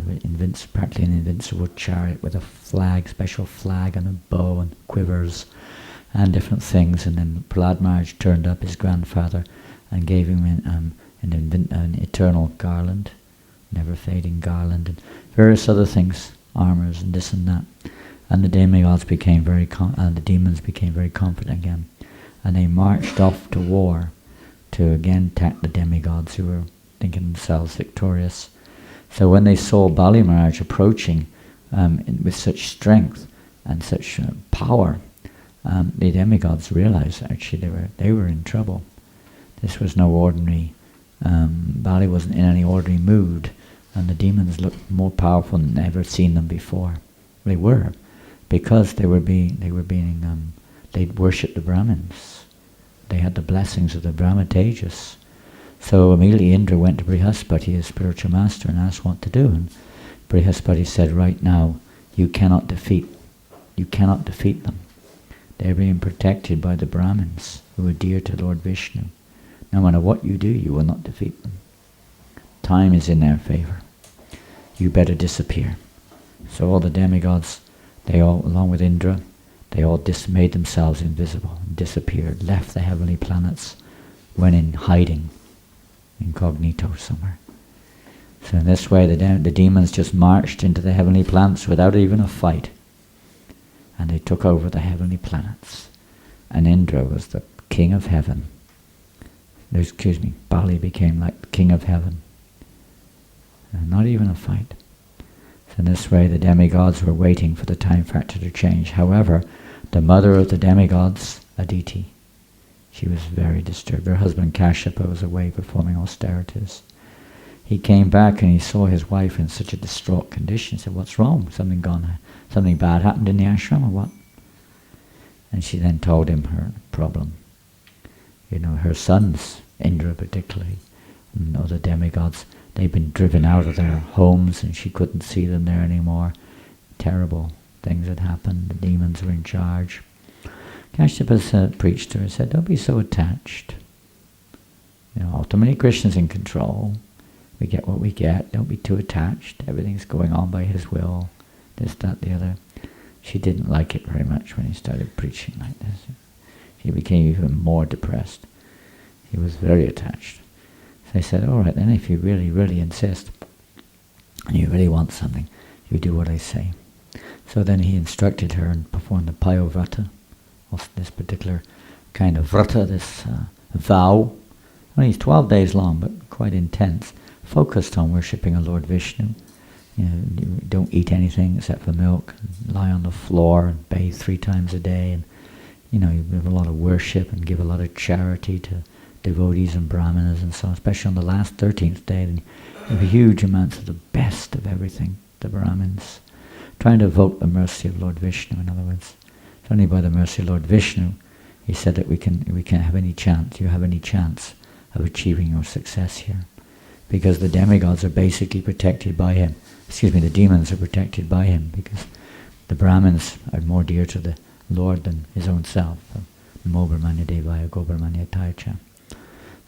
practically an invincible chariot with a flag, special flag and a bow and quivers and different things. And then Prahlad Maharaj turned up, his grandfather, and gave him an eternal garland, never-fading garland, and various other things, armors and this and that. And the demigods became the demons became very confident again, and they marched off to war to again attack the demigods, who were thinking themselves victorious. So when they saw Bali Maharaj approaching with such strength and such power, the demigods realized actually they were in trouble. This was no ordinary. Bali wasn't in any ordinary mood, and the demons looked more powerful than they'd ever seen them before. They were, because they'd worshipped the Brahmins. They had the blessings of the Brahmatejas. So immediately Indra went to Brihaspati, his spiritual master, and asked what to do. And Brihaspati said, right now, you cannot defeat them. They're being protected by the Brahmins, who are dear to Lord Vishnu. No matter what you do, you will not defeat them. Time is in their favor. You better disappear. So all the demigods, they all, along with Indra, they all made themselves invisible, and disappeared, left the heavenly planets, went in hiding, incognito somewhere. So in this way the demons just marched into the heavenly planets without even a fight. And they took over the heavenly planets. And Indra was the king of heaven. Bali became like the king of heaven. And not even a fight. So in this way the demigods were waiting for the time factor to change. However, the mother of the demigods, Aditi, she was very disturbed. Her husband Kashyapa was away performing austerities. He came back and he saw his wife in such a distraught condition. He said, "What's wrong? Something bad happened in the ashram or what?" And she then told him her problem. Her sons, Indra particularly, and other demigods, they'd been driven out of their homes and she couldn't see them there anymore. Terrible things had happened. The demons were in charge. Kashyapa preached to her, said, "Don't be so attached. Ultimately Krishna's in control. We get what we get. Don't be too attached. Everything's going on by his will. This, that, the other." She didn't like it very much when he started preaching like this. She became even more depressed. He was very attached. So I said, "All right then, if you really, really insist, and you really want something, you do what I say." So then he instructed her and performed the Payo Vrata, of this particular kind of vrata, this vow. Only 12 days long, but quite intense, focused on worshipping a Lord Vishnu. You don't eat anything except for milk, lie on the floor and bathe 3 times a day, and you have a lot of worship and give a lot of charity to devotees and brahmanas and so on, especially on the last 13th day. And you have huge amounts of the best of everything, the brahmins, trying to evoke the mercy of Lord Vishnu, in other words. It's only by the mercy of Lord Vishnu, he said, that we can have any chance, you have any chance of achieving your success here. Because the demigods are basically protected by him. The demons are protected by him, because the Brahmins are more dear to the Lord than his own self. Namo Brahmanadevaya Go Brahmanayataya.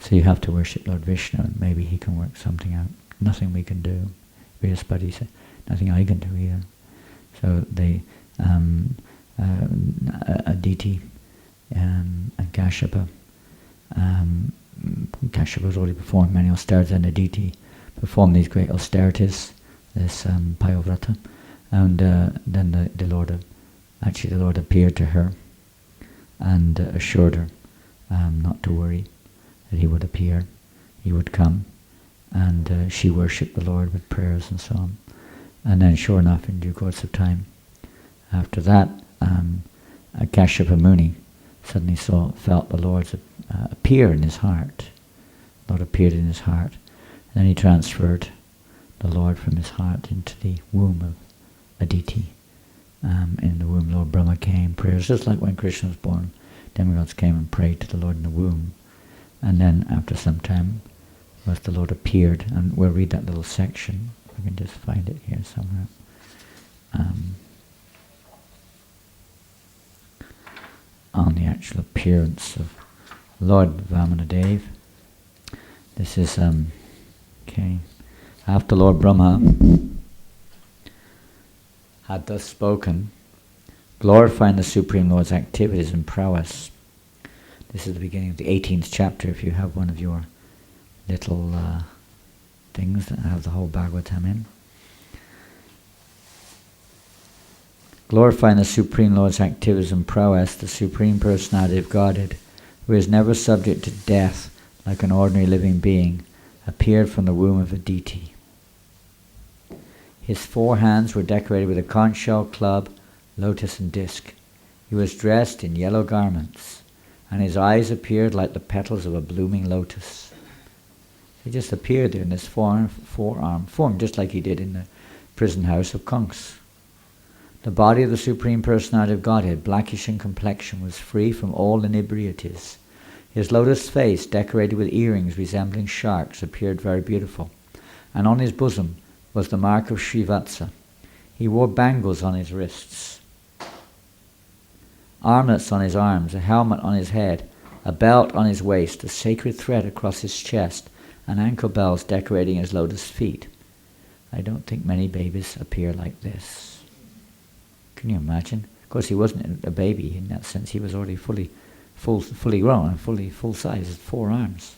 So you have to worship Lord Vishnu, and maybe he can work something out. Nothing we can do. Vrihaspati said, nothing I can do either. So they, Aditi and Kashyapa, Kashyapa has already performed many austerities, and Aditi performed these great austerities, this Payo Vrata, and then the Lord appeared to her and assured her not to worry, that he would appear, he would come, and she worshipped the Lord with prayers and so on. And then, sure enough, in due course of time, after that, Kashyapa Muni suddenly felt the Lord appear in his heart. The Lord appeared in his heart. And then he transferred the Lord from his heart into the womb of Aditi. In the womb, Lord Brahma came, prayers, just like when Krishna was born. Demigods came and prayed to the Lord in the womb. And then, after some time, the Lord appeared, and we'll read that little section. I can just find it here somewhere. On the actual appearance of Lord Vamanadev. This is, okay. After Lord Brahma had thus spoken, glorifying the Supreme Lord's activities and prowess. This is the beginning of the 18th chapter, if you have one of your little things that have the whole Bhagavatam in. Glorifying the Supreme Lord's activities and prowess, the Supreme Personality of Godhead, who is never subject to death like an ordinary living being, appeared from the womb of Aditi. His 4 hands were decorated with a conch shell, club, lotus and disc. He was dressed in yellow garments, and his eyes appeared like the petals of a blooming lotus. He just appeared there in this forearm form, just like he did in the prison house of Kunks. The body of the Supreme Personality of Godhead, blackish in complexion, was free from all inebrieties. His lotus face, decorated with earrings resembling sharks, appeared very beautiful, and on his bosom was the mark of Srivatsa. He wore bangles on his wrists, armlets on his arms, a helmet on his head, a belt on his waist, a sacred thread across his chest, and ankle bells decorating his lotus feet. I don't think many babies appear like this. Can you imagine? Of course, he wasn't a baby in that sense. He was already fully grown and full size, 4 arms.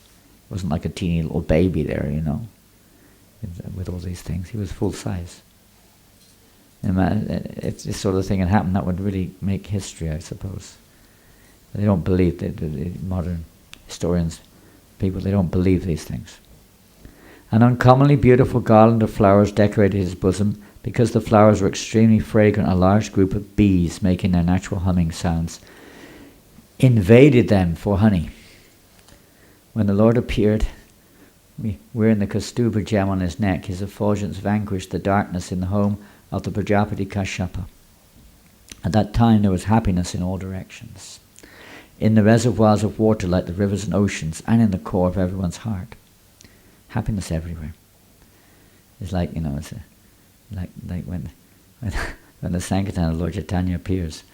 It wasn't like a teeny little baby there, with all these things. He was full size. If this sort of thing had happened, that would really make history, I suppose. They don't believe, the modern historians, people, they don't believe these things. An uncommonly beautiful garland of flowers decorated his bosom. Because the flowers were extremely fragrant, a large group of bees, making their natural humming sounds, invaded them for honey. When the Lord appeared, wearing the Kaustubha gem on his neck, his effulgence vanquished the darkness in the home of the Prajapati Kashyapa. At that time there was happiness in all directions, in the reservoirs of water like the rivers and oceans, and in the core of everyone's heart. Happiness everywhere. It's like, it's like when the Sankirtan of Lord Chaitanya appears,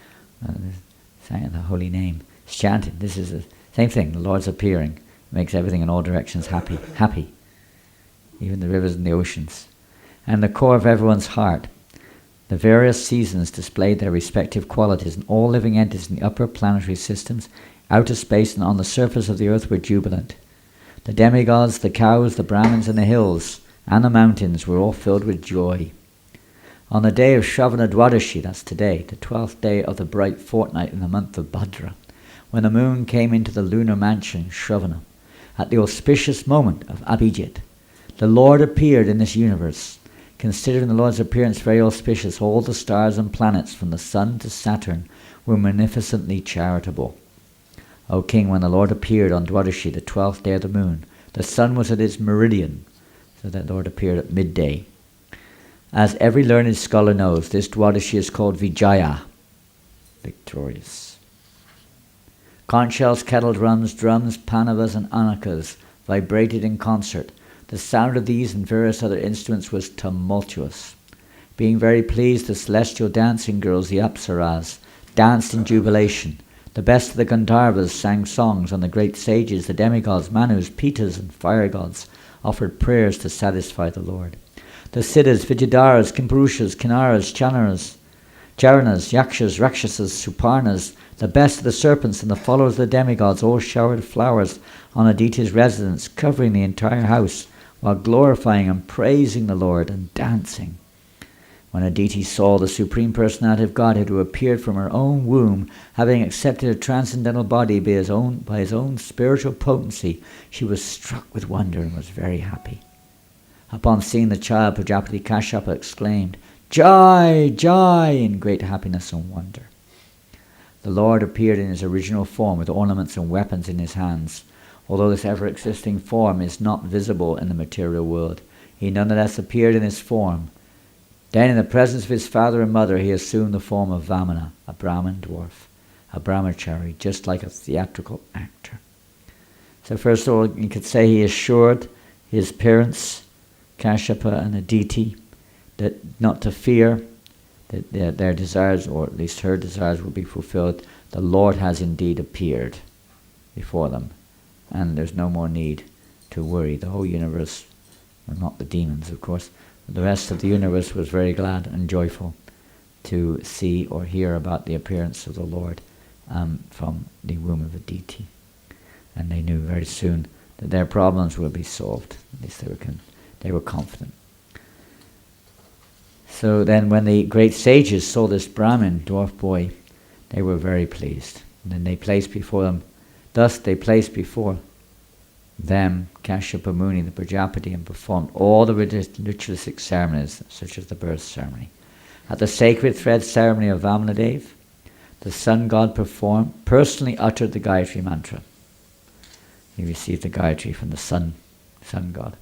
saying the holy name, it's chanted. This is the same thing. The Lord's appearing makes everything in all directions happy, even the rivers and the oceans. And the core of everyone's heart. The various seasons displayed their respective qualities, and all living entities in the upper planetary systems, outer space, and on the surface of the earth were jubilant. The demigods, the cows, the Brahmins, and the hills, and the mountains were all filled with joy. On the day of Shravana Dwadashi, that's today, the 12th day of the bright fortnight in the month of Bhadra, when the moon came into the lunar mansion Shravana, at the auspicious moment of Abhijit, the Lord appeared in this universe. Considering the Lord's appearance very auspicious, all the stars and planets, from the sun to Saturn, were magnificently charitable. O King, when the Lord appeared on Dwadashi, the 12th day of the moon, the sun was at its meridian, so that Lord appeared at midday. As every learned scholar knows, this Dwadashi is called Vijaya, victorious. Conch shells, kettle drums, panavas, and anakas vibrated in concert. The sound of these and various other instruments was tumultuous. Being very pleased, the celestial dancing girls, the Apsaras, danced in jubilation. The best of the Gandharvas sang songs, and the great sages, the demigods, Manus, Pitas, and fire gods, offered prayers to satisfy the Lord. The Siddhas, Vidyadharas, Kimpurushas, Kinnaras, Charanas, Yakshas, Rakshasas, Suparnas, the best of the serpents, and the followers of the demigods all showered flowers on Aditi's residence, covering the entire house, while glorifying and praising the Lord and dancing. When Aditi saw the Supreme Personality of Godhead, who appeared from her own womb, having accepted a transcendental body by his own spiritual potency, she was struck with wonder and was very happy. Upon seeing the child, Prajapati Kashyapa exclaimed, "Jai, Jai!" in great happiness and wonder. The Lord appeared in his original form with ornaments and weapons in his hands. Although this ever-existing form is not visible in the material world, he nonetheless appeared in his form. Then, in the presence of his father and mother, he assumed the form of Vamana, a Brahmin dwarf, a brahmachari, just like a theatrical actor. So first of all, you could say he assured his parents, Kashyapa and Aditi, that not to fear, that their desires, or at least her desires, will be fulfilled. The Lord has indeed appeared before them, and there's no more need to worry. The whole universe, well, not the demons, of course, but the rest of the universe was very glad and joyful to see or hear about the appearance of the Lord from the womb of Aditi. And they knew very soon that their problems would be solved. At least they were confident. So then when the great sages saw this Brahmin dwarf boy, they were very pleased. And then they placed before them Kashyapa Muni, the Prajapati, and performed all the ritualistic ceremonies, such as the birth ceremony. At the sacred thread ceremony of Vamanadev, the sun god personally uttered the Gayatri mantra. He received the Gayatri from the sun god.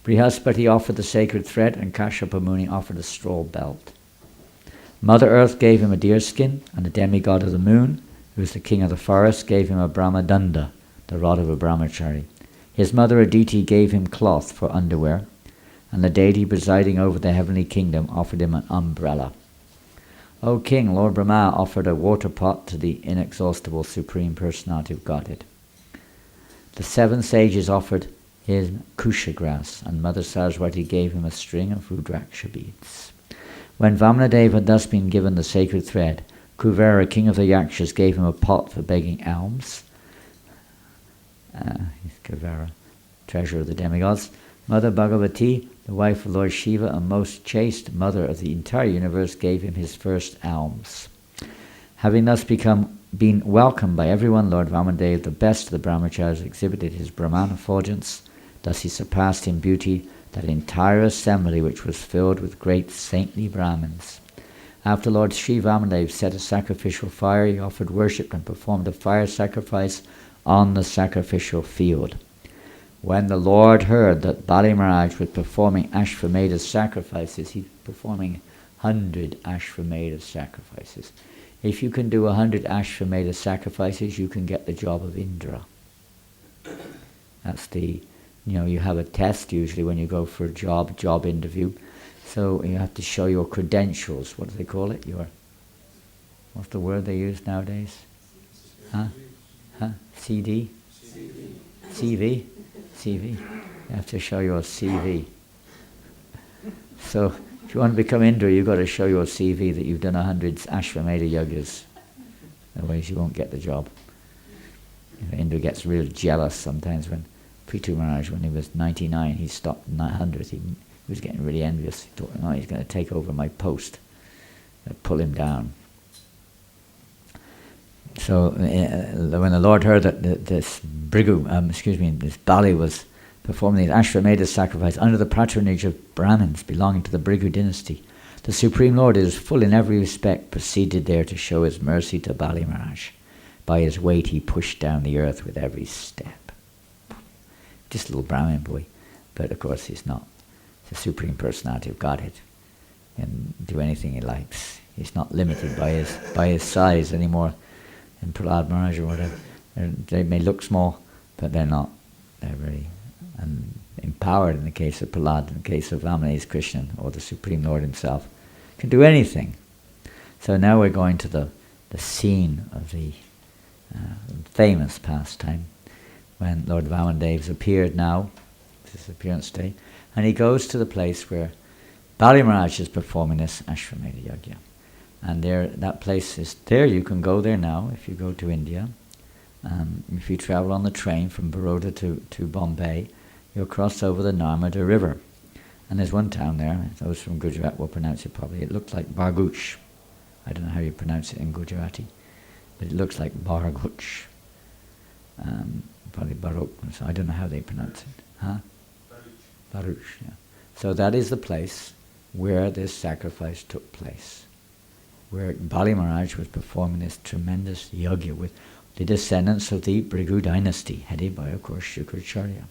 Brihaspati offered the sacred thread, and Kashyapa Muni offered a straw belt. Mother Earth gave him a deer skin, and the demigod of the moon, who is the king of the forest, gave him a brahmadanda, the rod of a brahmachari. His mother Aditi gave him cloth for underwear, and the deity presiding over the heavenly kingdom offered him an umbrella. O King, Lord Brahma offered a water pot to the inexhaustible Supreme Personality of Godhead. The 7 sages offered him kusha grass, and Mother Saraswati gave him a string of Rudraksha beads. When Vamanadev had thus been given the sacred thread, Kuvera, king of the Yakshas, gave him a pot for begging alms. Kuvera, treasurer of the demigods. Mother Bhagavati, the wife of Lord Shiva and most chaste mother of the entire universe, gave him his first alms. Having thus been welcomed by everyone, Lord Vamanadev, the best of the brahmacharis, exhibited his Brahman effulgence. Thus he surpassed in beauty that entire assembly which was filled with great saintly Brahmins. After Lord Sri Vamanadev set a sacrificial fire, he offered worship and performed a fire sacrifice on the sacrificial field. When the Lord heard that Bali Maharaj was performing Ashvamedha sacrifices, he's performing 100 Ashvamedha sacrifices. If you can do 100 Ashvamedha sacrifices, you can get the job of Indra. That's you have a test usually when you go for a job interview. So you have to show your credentials. What do they call it? What's the word they use nowadays? CD? CV? CV. You have to show your CV. So if you want to become Indra, you've got to show your CV that you've done 100 Ashvamedha yagas. Otherwise you won't get the job. Indra gets real jealous sometimes. When Prithu Maharaj, when he was 99, he stopped 100. He was getting really envious. He thought, he's going to take over my post. I'd pull him down. So when the Lord heard that this Bali was performing the Ashvamedha sacrifice under the patronage of Brahmins belonging to the Bhrigu dynasty, the Supreme Lord, is full in every respect, proceeded there to show his mercy to Bali Maharaj. By his weight he pushed down the earth with every step. Just a little Brahmin boy, but of course he's not. The Supreme Personality of Godhead, and do anything he likes. He's not limited by his size anymore. In Prahlad Maharaj or whatever, they may look small, but they're not. They're very empowered in the case of Prahlad. In the case of Vamanadev or the Supreme Lord himself, can do anything. So now we're going to the scene of the famous pastime when Lord Vamanadev's appeared now. This is appearance day. And he goes to the place where Bali Maharaj is performing this Ashvamedha Yajna. And that place is there. You can go there now if you go to India. If you travel on the train from Baroda to Bombay, you'll cross over the Narmada River. And there's one town there, those from Gujarat will pronounce it probably. It looks like Barguch. I don't know how you pronounce it in Gujarati, but it looks like Barguch. Probably Baruch. So I don't know how they pronounce it. Baruch, yeah. So that is the place where this sacrifice took place, where Bali Maharaj was performing this tremendous yajna with the descendants of the Bhrigu dynasty, headed by, of course, Shukracharya.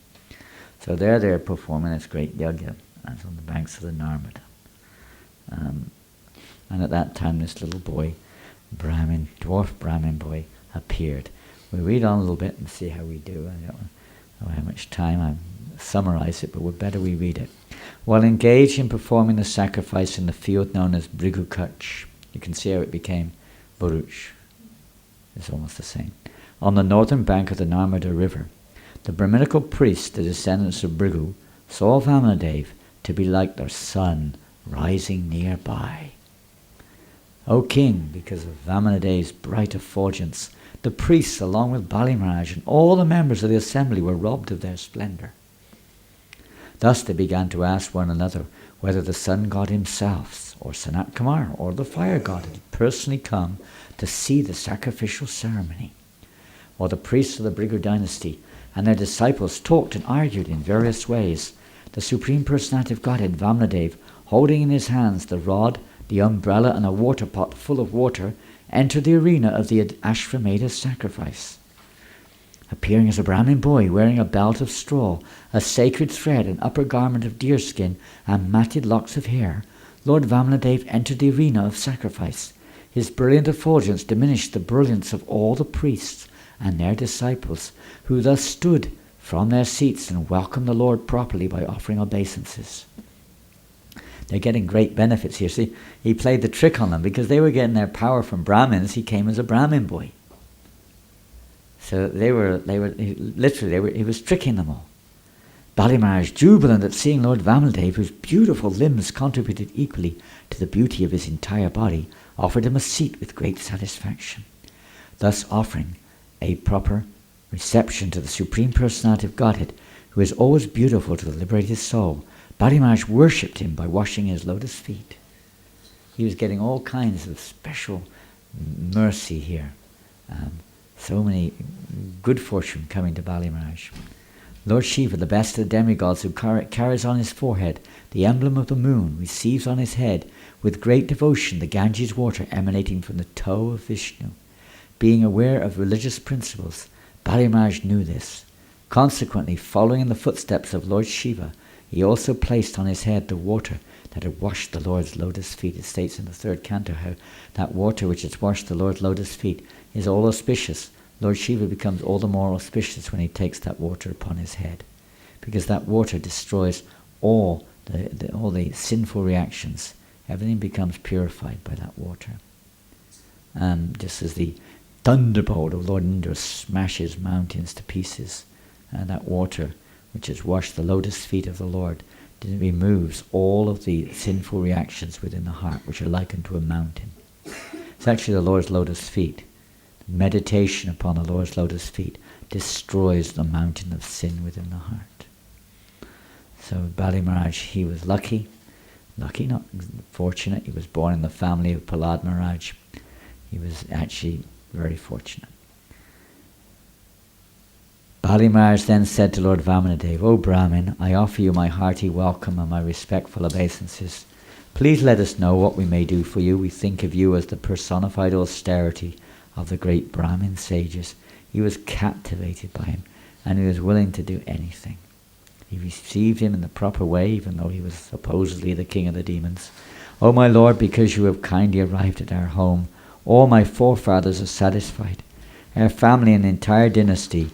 So they're performing this great yajna, that's on the banks of the Narmada. And at that time, this little boy, dwarf Brahmin boy, appeared. We read on a little bit and see how we do. I don't know how much time I summarize it, but better we read it. While engaged in performing the sacrifice in the field known as Bhrigu Kutch, you can see how it became Baruch. It's almost the same. On the northern bank of the Narmada River, the Brahminical priests, the descendants of Bhrigu, saw Vamanadev to be like their son rising nearby. O king, because of Vamanadev's bright effulgence, the priests, along with Bali Maharaj and all the members of the assembly, were robbed of their splendor. Thus they began to ask one another whether the sun god himself, or Sanat Kumar, or the fire god had personally come to see the sacrificial ceremony. While the priests of the Bhrigu dynasty and their disciples talked and argued in various ways, the Supreme Personality of Godhead, Vamanadev, holding in his hands the rod, the umbrella, and a water pot full of water, entered the arena of the Ashvamedha sacrifice. Appearing as a Brahmin boy, wearing a belt of straw, a sacred thread, an upper garment of deerskin, and matted locks of hair, Lord Vamanadev entered the arena of sacrifice. His brilliant effulgence diminished the brilliance of all the priests and their disciples, who thus stood from their seats and welcomed the Lord properly by offering obeisances. They're getting great benefits here. See, he played the trick on them because they were getting their power from Brahmins. He came as a Brahmin boy. So he was tricking them all. Bali Maharaj, jubilant at seeing Lord Vamanadev, whose beautiful limbs contributed equally to the beauty of his entire body, offered him a seat with great satisfaction, thus offering a proper reception to the Supreme Personality of Godhead, who is always beautiful to the liberated soul. Bali Maharaj worshipped him by washing his lotus feet. He was getting all kinds of special mercy here. So many good fortune coming to Bali Maharaj. Lord Shiva, the best of the demigods, who carries on his forehead the emblem of the moon, receives on his head with great devotion the Ganges water emanating from the toe of Vishnu. Being aware of religious principles, Bali Maharaj knew this. Consequently, following in the footsteps of Lord Shiva, he also placed on his head the water that had washed the Lord's lotus feet. It states in the third canto how that water which has washed the Lord's lotus feet is all auspicious. Lord Shiva becomes all the more auspicious when he takes that water upon his head, because that water destroys all the sinful reactions. Everything becomes purified by that water. Just as the thunderbolt of Lord Indra smashes mountains to pieces, that water which has washed the lotus feet of the Lord removes all of the sinful reactions within the heart, which are likened to a mountain. It's actually the Lord's lotus feet. Meditation upon the Lord's lotus feet destroys the mountain of sin within the heart. So Bali Maharaj, he was lucky, not fortunate. He was born in the family of Prahlad Maharaj. He was actually very fortunate. Bali Maharaj then said to Lord Vamanadev, "O Brahmin, I offer you my hearty welcome and my respectful obeisances. Please let us know what we may do for you. We think of you as the personified austerity of the great Brahmin sages." He was captivated by him, and he was willing to do anything. He received him in the proper way, even though he was supposedly the king of the demons. "O my lord, because you have kindly arrived at our home, all my forefathers are satisfied. Our family and entire dynasty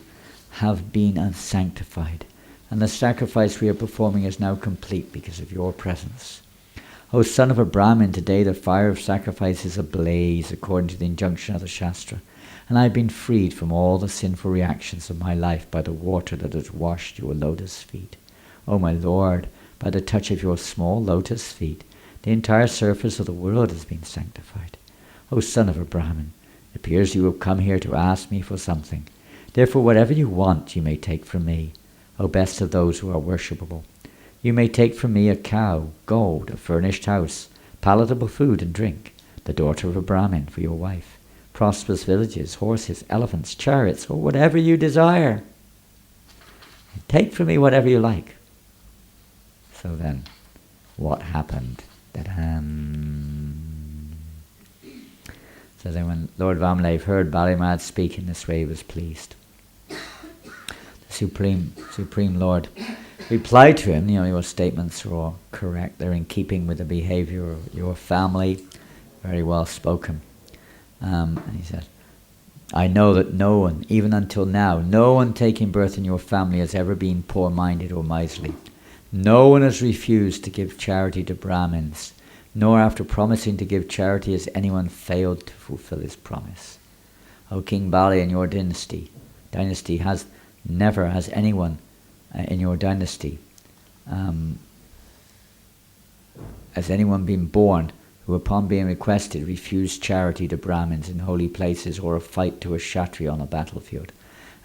have been unsanctified, and the sacrifice we are performing is now complete because of your presence. O son of a Brahmin, today the fire of sacrifice is ablaze according to the injunction of the Shastra, and I have been freed from all the sinful reactions of my life by the water that has washed your lotus feet. O my lord, by the touch of your small lotus feet, the entire surface of the world has been sanctified. O son of a Brahmin, it appears you have come here to ask me for something. Therefore, whatever you want, you may take from me, O best of those who are worshipable. You may take from me a cow, gold, a furnished house, palatable food and drink, the daughter of a Brahmin for your wife, prosperous villages, horses, elephants, chariots, or whatever you desire. Take from me whatever you like." So then, what happened? So then when Lord Vamanadev heard Bali Maharaj speak in this way, he was pleased. The Supreme Lord replied to him, your statements are all correct. They're in keeping with the behavior of your family. Very well spoken. And he said, "I know that no one, even until now, no one taking birth in your family has ever been poor-minded or miserly. No one has refused to give charity to Brahmins, nor after promising to give charity has anyone failed to fulfill his promise. O King Bali, in your dynasty never has anyone in your dynasty has anyone been born who upon being requested refused charity to Brahmins in holy places or a fight to a Kshatriya on a battlefield.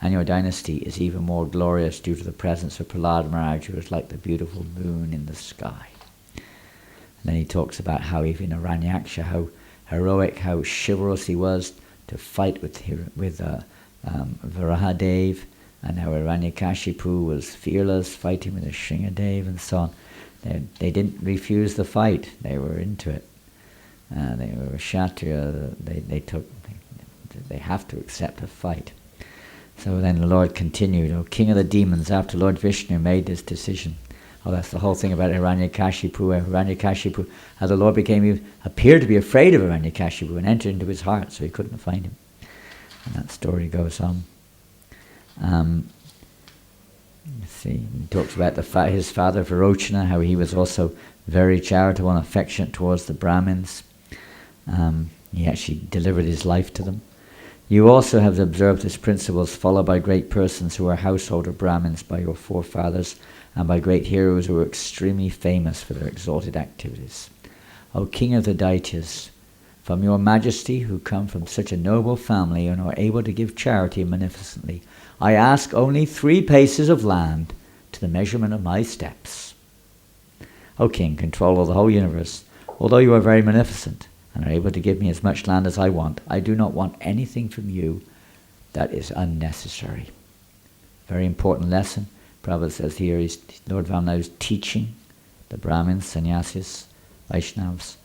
And your dynasty is even more glorious due to the presence of Prahlad Maharaj, who is like the beautiful moon in the sky." And then he talks about how even Hiranyaksha, how heroic, how chivalrous he was to fight with Varahadev, and how Hiranyakashipu was fearless, fighting with Shringadev and so on. They didn't refuse the fight; they were into it. They were Kshatriya. They have to accept a fight. So then the Lord continued, "O King of the demons, after Lord Vishnu made this decision." Oh, that's the whole thing about Hiranyakashipu. How the Lord appeared to be afraid of Hiranyakashipu and entered into his heart, so he couldn't find him. And that story goes on. He talks about his father Varochana, how he was also very charitable and affectionate towards the Brahmins. He actually delivered his life to them. "You also have observed his principles followed by great persons who are householder Brahmins by your forefathers, and by great heroes who are extremely famous for their exalted activities. O King of the Daityas, from your majesty, who come from such a noble family and are able to give charity magnificently, I ask only 3 paces of land the measurement of my steps. O king, controller of the whole universe, although you are very magnificent and are able to give me as much land as I want, I do not want anything from you that is unnecessary. Very important lesson. Prabhupada says here, Lord Vamanadev is teaching the Brahmins, sannyasis, Vaishnavas,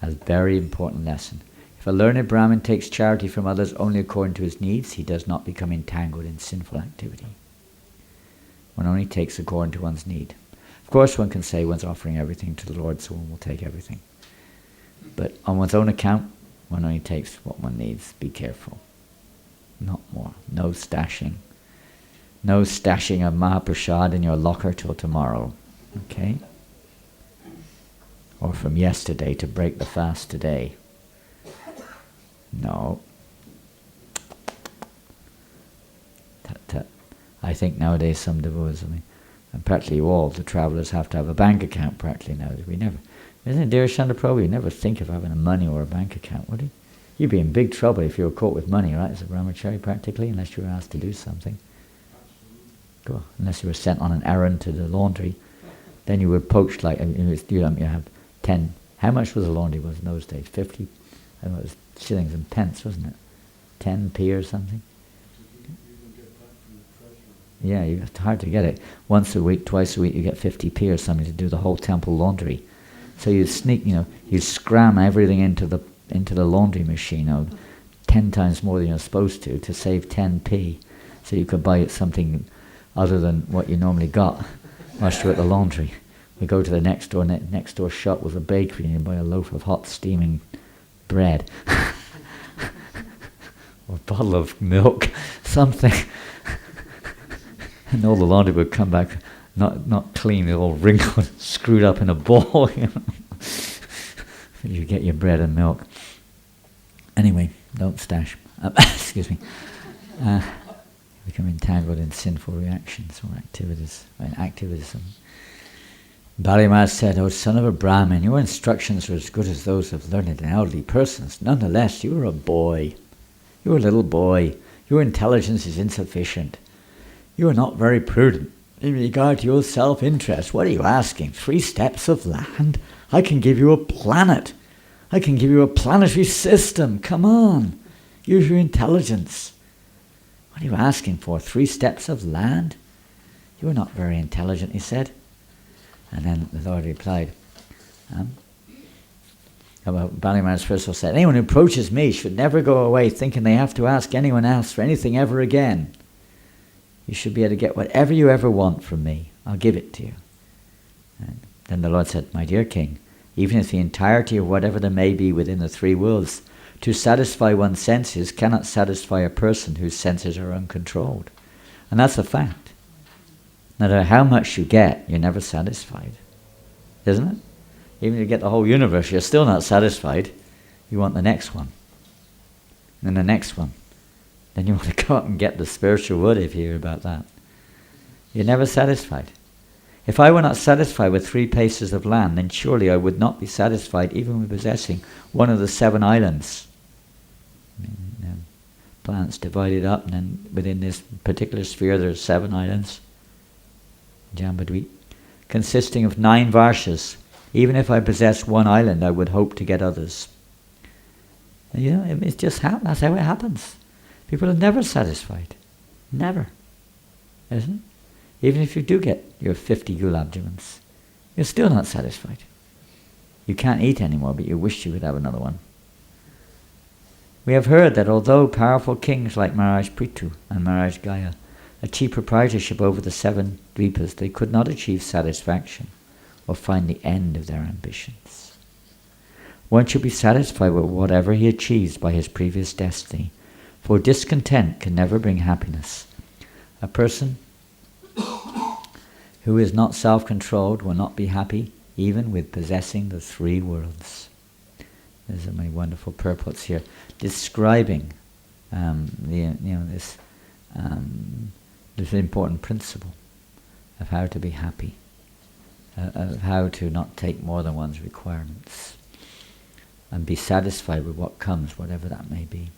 a very important lesson. If a learned Brahmin takes charity from others only according to his needs, he does not become entangled in sinful activity. One only takes according to one's need. Of course, one can say one's offering everything to the Lord, so one will take everything. But on one's own account, one only takes what one needs. Be careful. Not more. No stashing. No stashing of Mahaprasad in your locker till tomorrow. Okay? Or from yesterday to break the fast today. No. I think nowadays some devotees, and practically all the travellers have to have a bank account practically nowadays. We never, isn't it, dear Shanda Prabhu, you never think of having a money or a bank account, would you? You'd be in big trouble if you were caught with money, right, as a brahmachari practically, unless you were asked to do something. Go, unless you were sent on an errand to the laundry, then you were poached like, you have 10, how much was a laundry was in those days? 50, I don't know, it was shillings and pence, wasn't it? 10p or something? Yeah, it's hard to get it. Once a week, twice a week, you get 50p or something to do the whole temple laundry. So you sneak, you scram everything into the laundry machine, 10 times more than you're supposed to save 10p, so you could buy something other than what you normally got whilst you're at the laundry. We go to the next door shop was a bakery, and you buy a loaf of hot steaming bread, or a bottle of milk, something. And all the laundry would come back not clean, all wrinkled, screwed up in a ball. You get your bread and milk. Anyway, don't stash. Excuse me. Become entangled in sinful reactions or activities, activism. Bali Maharaj said, "O son of a Brahmin, your instructions are as good as those of learned and elderly persons. Nonetheless, you are a boy. You are a little boy. Your intelligence is insufficient. You are not very prudent in regard to your self-interest. What are you asking? 3 steps of land? I can give you a planet. I can give you a planetary system. Come on. Use your intelligence. What are you asking for? 3 steps of land? You are not very intelligent," he said. And then the Lord replied, Bali Maharaj first of all said, "Anyone who approaches me should never go away thinking they have to ask anyone else for anything ever again. You should be able to get whatever you ever want from me. I'll give it to you." And then the Lord said, "My dear king, even if the entirety of whatever there may be within the 3 worlds, to satisfy one's senses cannot satisfy a person whose senses are uncontrolled." And that's a fact. No matter how much you get, you're never satisfied. Isn't it? Even if you get the whole universe, you're still not satisfied. You want the next one. And then the next one. Then you want to go out and get the spiritual wood if you hear about that. You're never satisfied. If I were not satisfied with 3 paces of land, then surely I would not be satisfied even with possessing one of the 7 islands. Planets divided up, and then within this particular sphere there are 7 islands, Jambudweep, consisting of 9 varshas. Even if I possess one island, I would hope to get others. And it's just that's how it happens. People are never satisfied. Never. Isn't it? Even if you do get your 50 gulab jamuns, you're still not satisfied. You can't eat anymore, but you wish you could have another one. We have heard that although powerful kings like Maharaj Prithu and Maharaj Gaya achieved proprietorship over the 7 dvipas, they could not achieve satisfaction or find the end of their ambitions. One should be satisfied with whatever he achieves by his previous destiny, for discontent can never bring happiness. A person who is not self-controlled will not be happy even with possessing the 3 worlds. There's so many wonderful purports here describing this important principle of how to be happy, of how to not take more than one's requirements, and be satisfied with what comes, whatever that may be.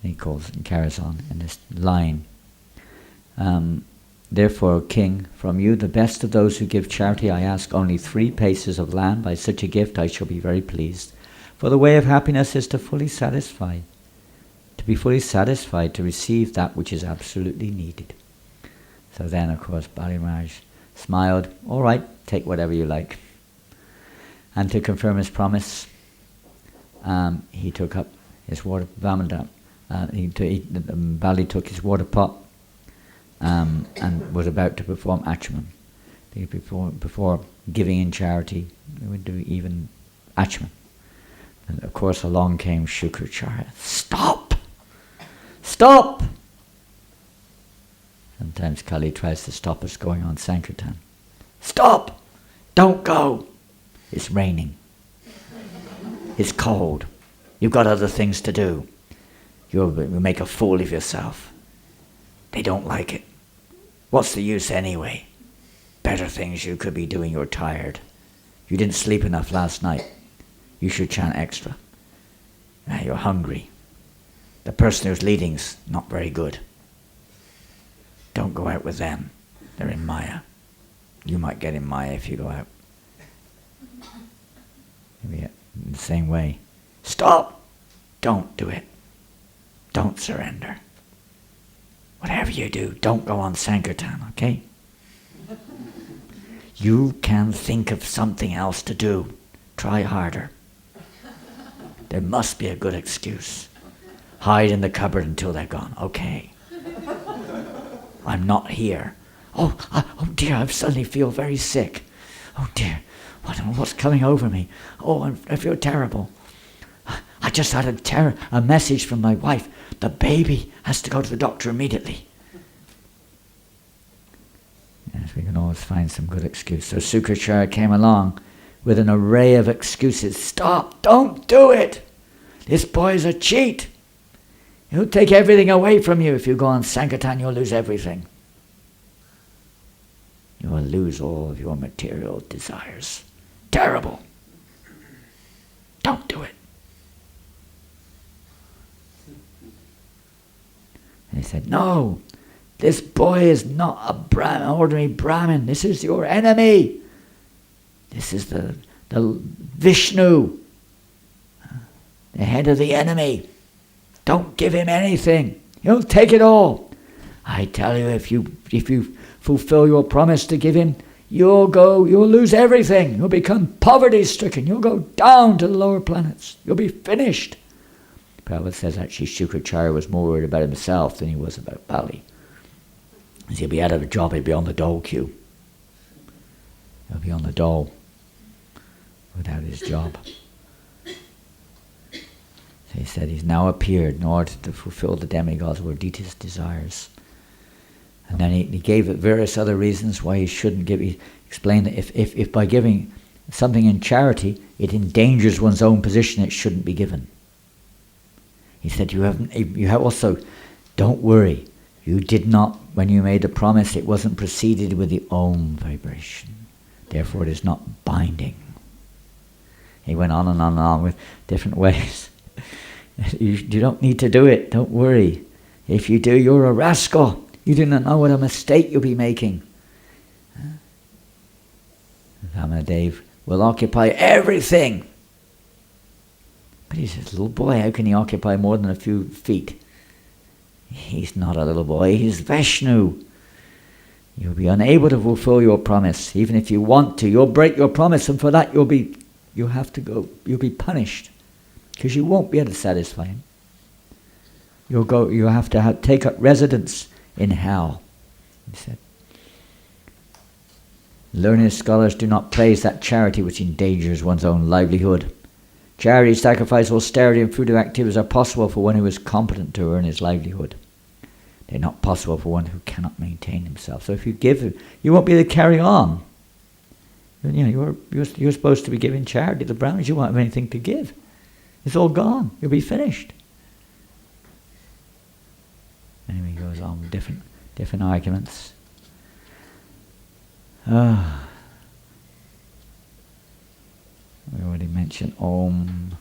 And he carries on in this line. Therefore, O king, from you, the best of those who give charity, I ask only 3 paces of land. By such a gift I shall be very pleased. For the way of happiness is to be fully satisfied, to receive that which is absolutely needed. So then, of course, Bali Maharaj smiled. All right, take whatever you like. And to confirm his promise, he took up his water, Vamanadev. Bali took his water pot and was about to perform Achman. Before giving in charity, he would do even Achman. And of course along came Shukracharya. Stop! Stop! Sometimes Kali tries to stop us going on Sankirtan. Stop! Don't go! It's raining. It's cold. You've got other things to do. You'll make a fool of yourself. They don't like it. What's the use anyway? Better things you could be doing. You're tired. You didn't sleep enough last night. You should chant extra. Now you're hungry. The person who's leading's not very good. Don't go out with them. They're in Maya. You might get in Maya if you go out. Maybe in the same way. Stop! Don't do it. Don't surrender. Whatever you do, don't go on Sankirtan, okay? You can think of something else to do. Try harder. There must be a good excuse. Hide in the cupboard until they're gone. Okay. I'm not here. Oh dear, I suddenly feel very sick. Oh dear, what's coming over me? Oh, I feel terrible. I just had a message from my wife. The baby has to go to the doctor immediately. Yes, we can always find some good excuse. So Shukracharya came along with an array of excuses. Stop! Don't do it! This boy's a cheat! He'll take everything away from you. If you go on Sankirtan, you'll lose everything. You will lose all of your material desires. Terrible! Don't do it. And he said, no, this boy is not an ordinary Brahmin. This is your enemy. This is the Vishnu, the head of the enemy. Don't give him anything. He'll take it all. I tell you, if you fulfill your promise to give him, you'll lose everything. You'll become poverty-stricken. You'll go down to the lower planets. You'll be finished. Prabhupada says actually Shukracharya was more worried about himself than he was about Bali. As he'll be out of a job, he'll be on the dole queue. He'll be on the dole without his job. So he said he's now appeared in order to fulfill the demigod's Vardita's desires. And then he gave various other reasons why he shouldn't give. He explained that if by giving something in charity, it endangers one's own position, it shouldn't be given. He said, you have also, don't worry, you did not, when you made a promise, it wasn't preceded with the Om vibration. Therefore it is not binding. He went on and on and on with different ways. You don't need to do it, don't worry. If you do, you're a rascal. You do not know what a mistake you'll be making. Vamanadev will occupy everything. But he's a little boy, how can he occupy more than a few feet? He's not a little boy, he's Vishnu. You'll be unable to fulfill your promise. Even if you want to, you'll break your promise, and for that you'll be punished. Because you won't be able to satisfy him. You'll have to take up residence in hell, he said. Learned scholars do not praise that charity which endangers one's own livelihood. Charity, sacrifice, austerity and fruitive activities are possible for one who is competent to earn his livelihood. They're not possible for one who cannot maintain himself. So if you give, you won't be able to carry on. You're supposed to be giving charity to the Brahmins. You won't have anything to give. It's all gone. You'll be finished. Anyway, he goes on with different arguments. We already mentioned Om.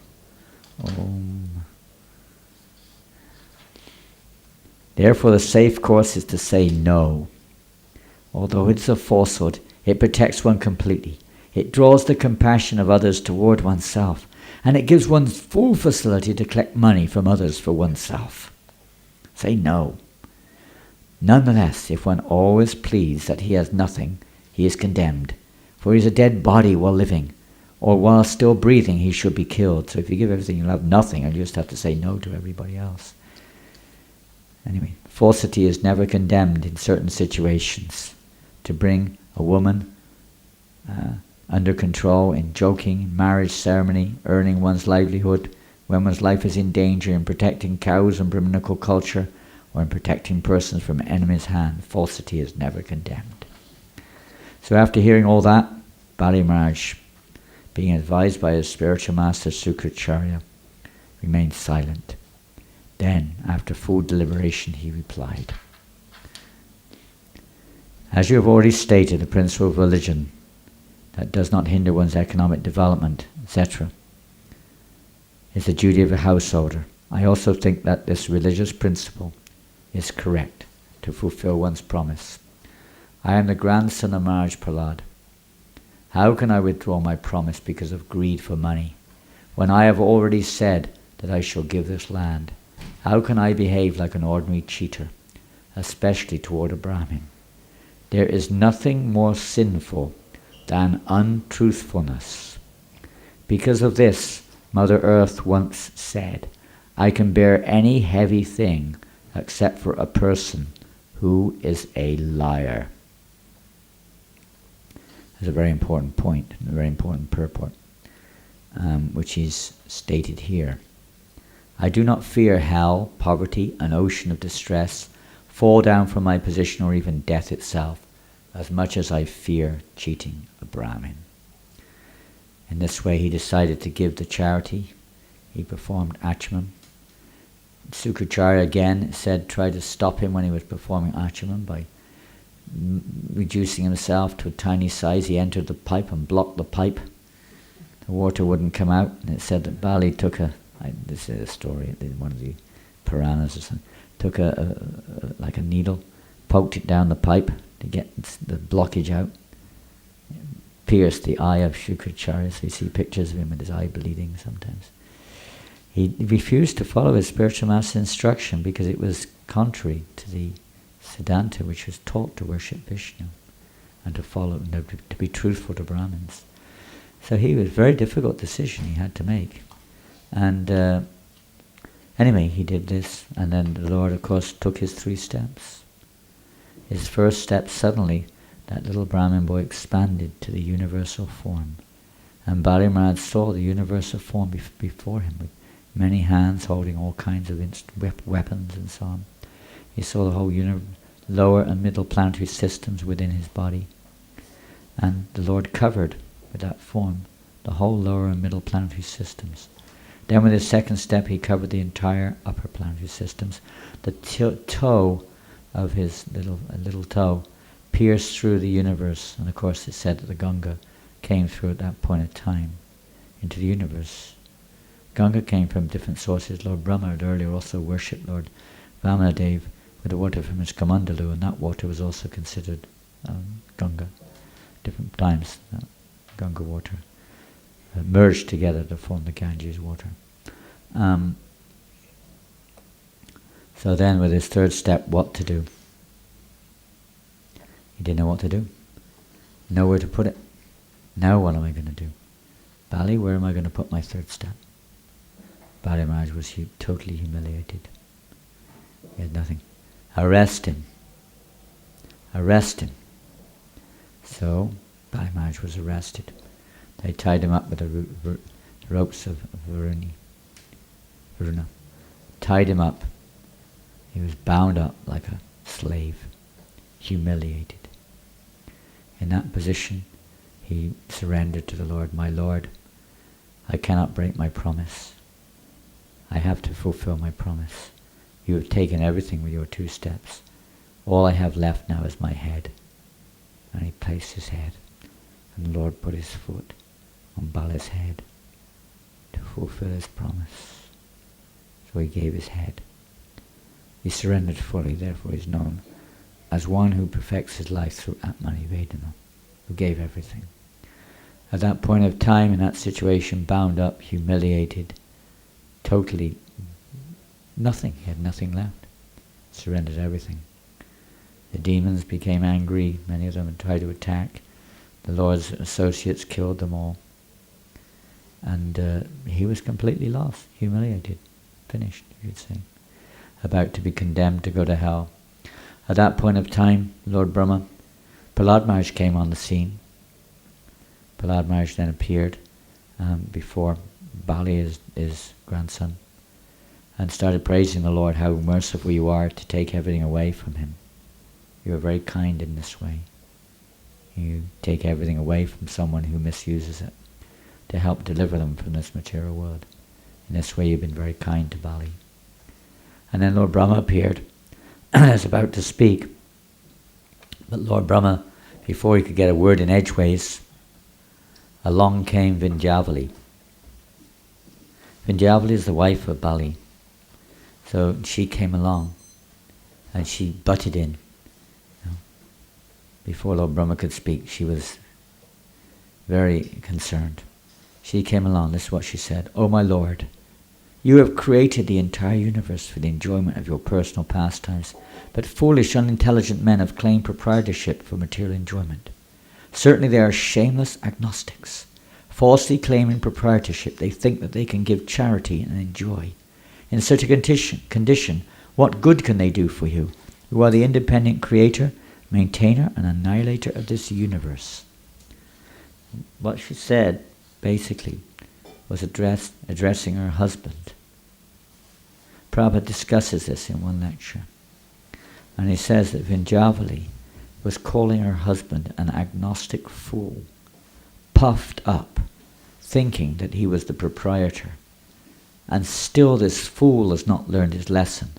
Therefore the safe course is to say no. Although it's a falsehood, it protects one completely. It draws the compassion of others toward oneself, and it gives one full facility to collect money from others for oneself. Say no. Nonetheless, if one always pleads that he has nothing, he is condemned, for he is a dead body while living, or while still breathing he should be killed. So if you give everything, you'll have nothing, and you just have to say no to everybody else. Anyway, falsity is never condemned in certain situations. To bring a woman under control in joking, marriage ceremony, earning one's livelihood, when one's life is in danger, in protecting cows and Brahminical culture, or in protecting persons from enemy's hand, falsity is never condemned. So after hearing all that, Bali Maharaj, being advised by his spiritual master Sukracharya, remained silent. Then, after full deliberation, he replied, "As you have already stated, the principle of religion that does not hinder one's economic development, etc., is the duty of a householder. I also think that this religious principle is correct to fulfill one's promise. I am the grandson of Maharaj Prahlad. How can I withdraw my promise because of greed for money, when I have already said that I shall give this land? How can I behave like an ordinary cheater, especially toward a Brahmin? There is nothing more sinful than untruthfulness. Because of this, Mother Earth once said, I can bear any heavy thing except for a person who is a liar." That's a very important point, a very important purport, which is stated here. I do not fear hell, poverty, an ocean of distress, fall down from my position, or even death itself, as much as I fear cheating a Brahmin. In this way he decided to give the charity. He performed Achman. Sukracharya again said, tried to stop him when he was performing Achman by reducing himself to a tiny size. He entered the pipe and blocked the pipe. The water wouldn't come out, and it said that Bali took this is a story, one of the Puranas or something, took like a needle, poked it down the pipe to get the blockage out, pierced the eye of Shukracharya. So you see pictures of him with his eye bleeding sometimes. He refused to follow his spiritual master's instruction because it was contrary to the Siddhanta, which was taught to worship Vishnu and to follow, to be truthful to Brahmins. So he was a very difficult decision he had to make. And anyway, he did this, and then the Lord, of course, took his 3 steps. His first step, suddenly, that little Brahmin boy expanded to the universal form. And Bali Maharaj saw the universal form before him, with many hands holding all kinds of weapons and so on. He saw the whole lower and middle planetary systems within his body. And the Lord covered, with that form, the whole lower and middle planetary systems. Then with his second step, he covered the entire upper planetary systems. The toe of his little toe pierced through the universe, and of course it said that the Ganga came through at that point of time into the universe. Ganga came from different sources. Lord Brahma had earlier also worshipped Lord Vamanadev with the water from his Kamandalu, and that water was also considered Ganga. Different times, Ganga water merged together to form the Ganges water. So then with his third step, what to do? He didn't know what to do. Nowhere to put it. Now what am I going to do? Bali, where am I going to put my third step? Bali Maharaj was totally humiliated. He had nothing. Arrest him. Arrest him. So Bali Maharaj was arrested. They tied him up with the ropes of Varuna. Tied him up. He was bound up like a slave, humiliated. In that position, he surrendered to the Lord. My Lord, I cannot break my promise. I have to fulfill my promise. You have taken everything with your 2 steps. All I have left now is my head. And he placed his head. And the Lord put his foot on Bala's head to fulfill his promise. So he gave his head. He surrendered fully, therefore he's known as one who perfects his life through Atmani Vedana, who gave everything. At that point of time, in that situation, bound up, humiliated, totally nothing, he had nothing left, surrendered everything. The demons became angry, many of them tried to attack. The Lord's associates killed them all. And he was completely lost, humiliated, finished, you could say, about to be condemned to go to hell. At that point of time, Lord Brahma, Prahlad Maharaj came on the scene. Prahlad Maharaj then appeared before Bali, his grandson, and started praising the Lord, how merciful you are to take everything away from him. You are very kind in this way. You take everything away from someone who misuses it to help deliver them from this material world. In this way you've been very kind to Bali. And then Lord Brahma appeared and was about to speak. But Lord Brahma, before he could get a word in edgeways, along came Vindhyavali. Vindhyavali is the wife of Bali. So she came along and she butted in. Before Lord Brahma could speak, she was very concerned. She came along, this is what she said: "Oh my Lord, you have created the entire universe for the enjoyment of your personal pastimes, but foolish, unintelligent men have claimed proprietorship for material enjoyment. Certainly they are shameless agnostics. Falsely claiming proprietorship, they think that they can give charity and enjoy. In such a condition, what good can they do for you, who are the independent creator, maintainer and annihilator of this universe?" What she said, basically, was addressing her husband. Prabhupada discusses this in one lecture. And he says that Vindhyavali was calling her husband an agnostic fool, puffed up, thinking that he was the proprietor. And still this fool has not learned his lesson,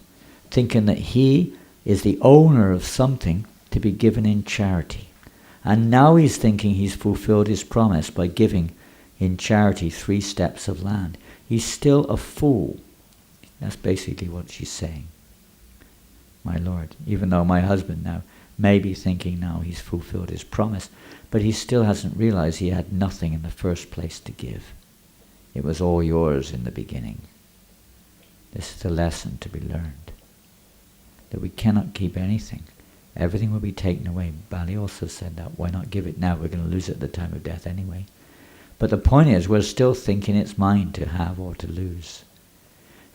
thinking that he is the owner of something to be given in charity. And now he's thinking he's fulfilled his promise by giving in charity 3 steps of land. He's still a fool. That's basically what she's saying. My Lord, even though my husband now may be thinking now he's fulfilled his promise, but he still hasn't realized he had nothing in the first place to give. It was all yours in the beginning. This is the lesson to be learned, that we cannot keep anything. Everything will be taken away. Bali also said that. Why not give it now? We're going to lose it at the time of death anyway. But the point is, we're still thinking it's mine to have or to lose.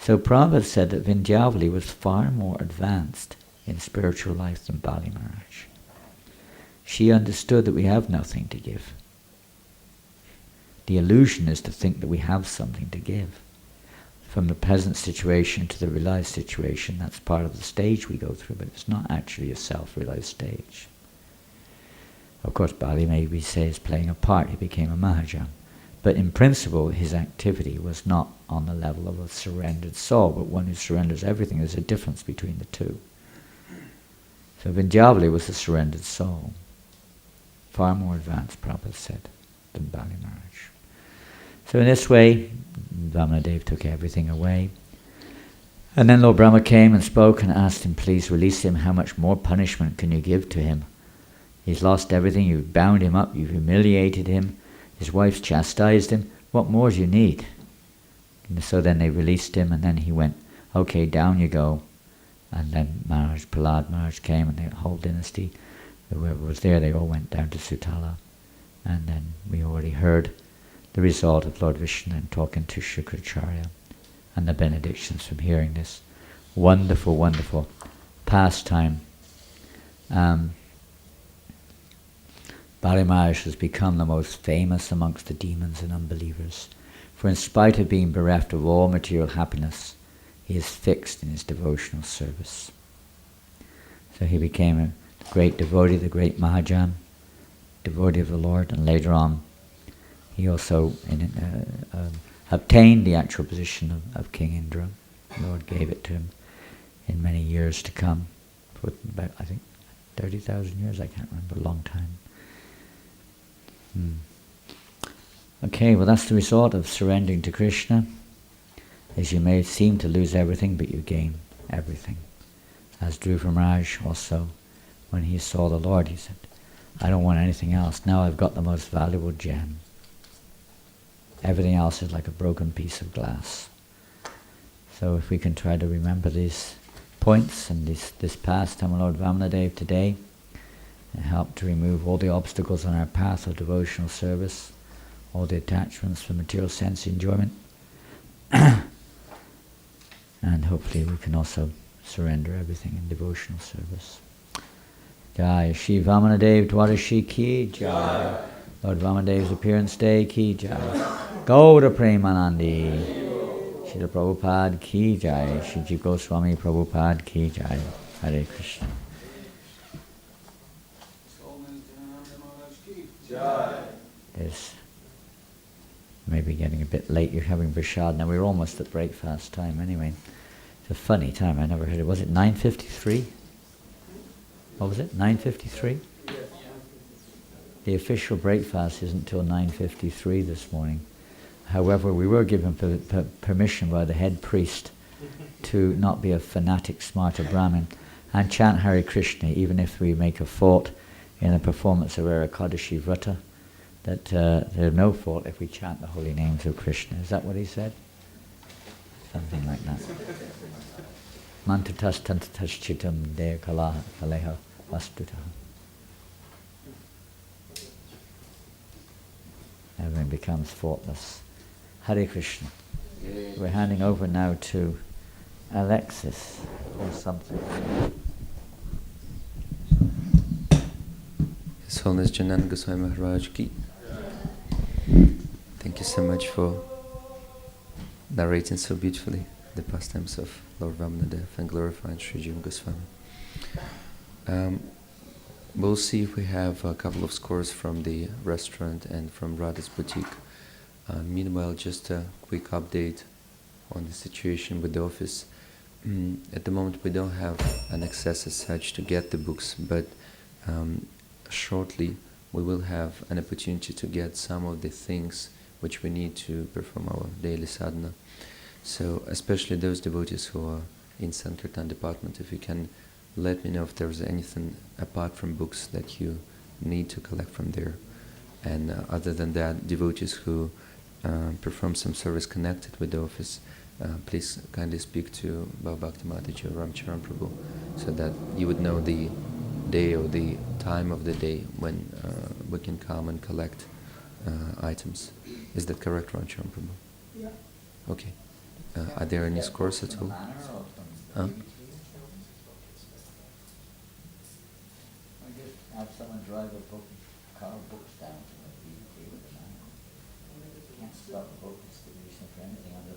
So Prabhupada said that Vindhyavali was far more advanced in spiritual life than Bali Maharaj. She understood that we have nothing to give. The illusion is to think that we have something to give. From the present situation to the realized situation, that's part of the stage we go through, but it's not actually a self-realized stage. Of course, Bali maybe say is playing a part, he became a Mahajan. But in principle, his activity was not on the level of a surrendered soul, but one who surrenders everything. There's a difference between the two. So Vindhyavali was a surrendered soul, far more advanced, Prabhupada said, than Bali Maharaj. So in this way, Vamanadev took everything away. And then Lord Brahma came and spoke and asked him, please release him. How much more punishment can you give to him? He's lost everything. You've bound him up. You've humiliated him. His wife's chastised him. What more do you need? And so then they released him, and then he went, okay, down you go. And then Prahlad Maharaj came, and the whole dynasty, whoever was there, they all went down to Sutala. And then we already heard the result of Lord Vishnu and talking to Shukracharya, and the benedictions from hearing this wonderful, wonderful pastime. Bali Maharaj has become the most famous amongst the demons and unbelievers, for in spite of being bereft of all material happiness, he is fixed in his devotional service. So he became a great devotee, the great Mahajan, devotee of the Lord, and later on he also obtained the actual position of King Indra. The Lord gave it to him in many years to come, for about, I think, 30,000 years, I can't remember, a long time. Okay, well that's the result of surrendering to Krishna, is you may seem to lose everything, but you gain everything. As Dhruva Maharaj also when he saw the Lord, he said, I don't want anything else. Now I've got the most valuable gem. Everything else is like a broken piece of glass. So if we can try to remember these points and this pastime of Lord Vamanadev today, and help to remove all the obstacles on our path of devotional service, all the attachments for material sense enjoyment, and hopefully we can also surrender everything in devotional service. Jai Shri Vamanadev Dwarashi Ki Jai. Lord Vamanadev's appearance day Ki Jai. Gaura Premanandi. Srila Prabhupada Ki Jai. Shri Jiva Goswami Prabhupada Ki Jai. Hare Krishna. It's maybe getting a bit late. You're having prasad now. We're almost at breakfast time anyway. It's a funny time. I never heard it. Was it 9:53? What was it? 9:53? The official breakfast isn't until 9:53 this morning. However, we were given permission by the head priest to not be a fanatic smarta Brahmin and chant Hare Krishna, even if we make a fault in the performance of our Ekadashi Vrata, that there's no fault if we chant the holy names of Krishna. Is that what he said? Something like that. Mantutas tantatas chitam dea kalaha kaleha vastutaha. Everything becomes faultless. Hare Krishna. We're handing over now to Alexis or something. His Holiness Jananda Goswami Maharaj Ki. Thank you so much for narrating so beautifully the pastimes of Lord Vamanadev and glorifying Sri Jiva Goswami. We'll see if we have a couple of scores from the restaurant and from Radha's boutique. Meanwhile, just a quick update on the situation with the office. At the moment we don't have an access as such to get the books, but shortly we will have an opportunity to get some of the things which we need to perform our daily sadhana. So especially those devotees who are in Sankirtan department, if you can let me know if there's anything apart from books that you need to collect from there. And other than that, devotees who perform some service connected with the office, please kindly speak to Bhava Bhakti Mataji or Ramcharan Prabhu so that you would know the day or the time of the day when we can come and collect items. Is that correct, Ramcharan Prabhu? Yeah. Okay. Are there any scores at all? Huh? Have someone drive a car books down to the with the man. You can't stop a book distribution for anything under